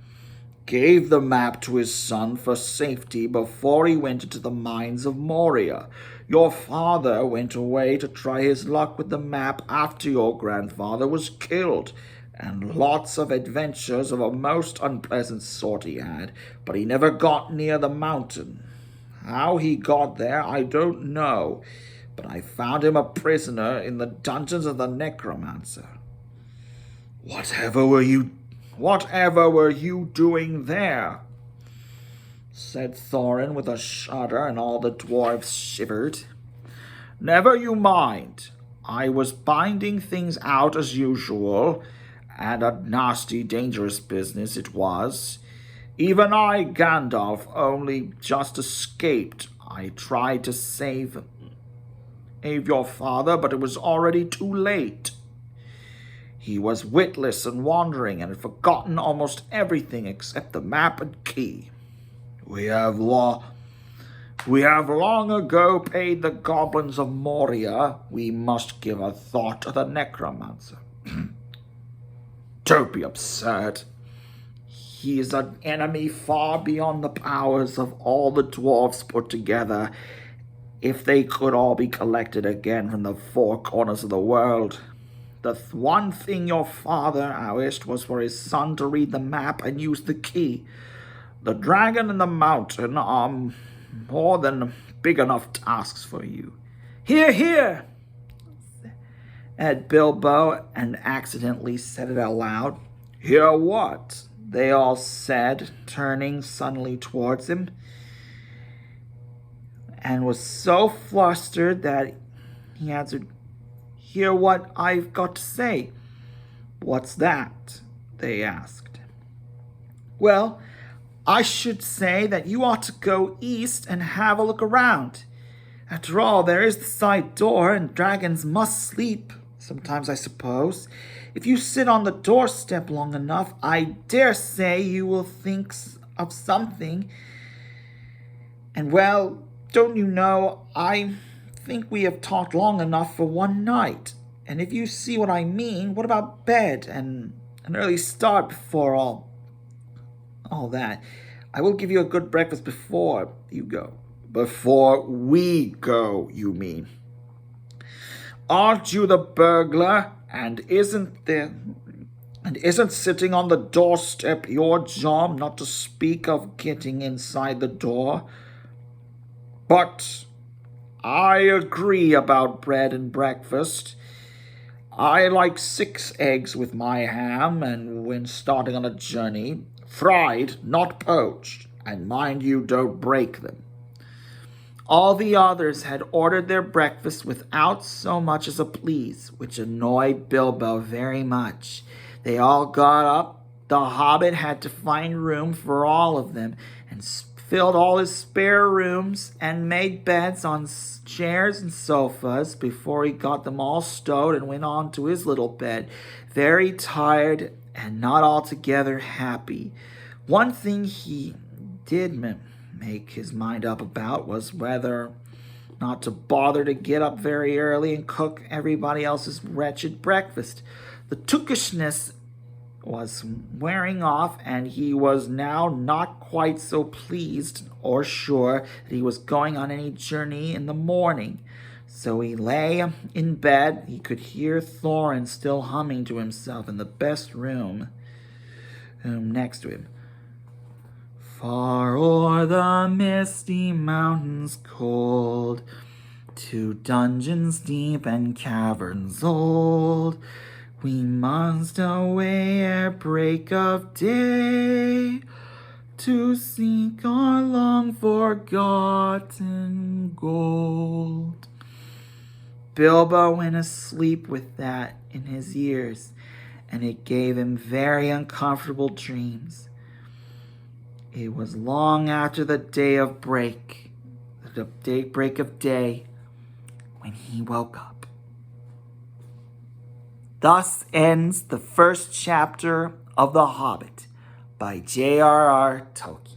gave the map to his son for safety before he went into the mines of Moria. Your father went away to try his luck with the map after your grandfather was killed, and lots of adventures of a most unpleasant sort he had, but he never got near the mountain. How he got there, I don't know, but I found him a prisoner in the dungeons of the necromancer. Whatever were you doing there? Said Thorin with a shudder, and all the dwarves shivered. Never you mind. I was binding things out as usual, and a nasty, dangerous business it was. Even I, Gandalf, only just escaped. I tried to save your father, but it was already too late. He was witless and wandering, and had forgotten almost everything except the map and key. We have long ago paid the goblins of Moria. We must give a thought to the necromancer. Don't be absurd. He is an enemy far beyond the powers of all the dwarves put together, if they could all be collected again from the four corners of the world. The one thing your father wished was for his son to read the map and use the key. The dragon and the mountain are more than big enough tasks for you. Hear, hear, said Bilbo, and accidentally said it out loud. Hear what? They all said, turning suddenly towards him, and was so flustered that he answered, Hear what I've got to say. What's that? They asked. Well, I should say that you ought to go east and have a look around. After all, there is the side door, and dragons must sleep sometimes, I suppose. If you sit on the doorstep long enough, I dare say you will think of something. And well, don't you know, I think we have talked long enough for one night. And if you see what I mean, what about bed and an early start before all that? I will give you a good breakfast before you go. Before we go, you mean. Aren't you the burglar? And isn't sitting on the doorstep your job, not to speak of getting inside the door? But I agree about bread and breakfast. I like 6 eggs with my ham, and when starting on a journey, fried, not poached, and mind you, don't break them. All the others had ordered their breakfast without so much as a please, which annoyed Bilbo very much. They all got up. The Hobbit had to find room for all of them, and filled all his spare rooms and made beds on chairs and sofas before he got them all stowed and went on to his little bed, very tired and not altogether happy. One thing he did make his mind up about was whether not to bother to get up very early and cook everybody else's wretched breakfast. The tookishness was wearing off, and he was now not quite so pleased or sure that he was going on any journey in the morning. So he lay in bed. He could hear Thorin still humming to himself in the best room next to him. Far o'er the misty mountains cold, to dungeons deep and caverns old, we must away ere break of day, to seek our long-forgotten gold. Bilbo went asleep with that in his ears, and it gave him very uncomfortable dreams. It was long after the break of day, when he woke up. Thus ends the first chapter of The Hobbit by J.R.R. Tolkien.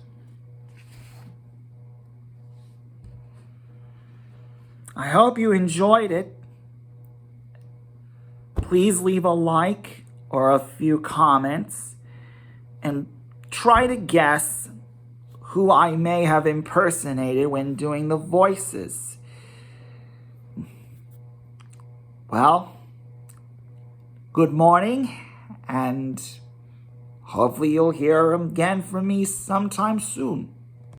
I hope you enjoyed it. Please leave a like or a few comments and try to guess who I may have impersonated when doing the voices. Well, good morning, and hopefully you'll hear again from me sometime soon.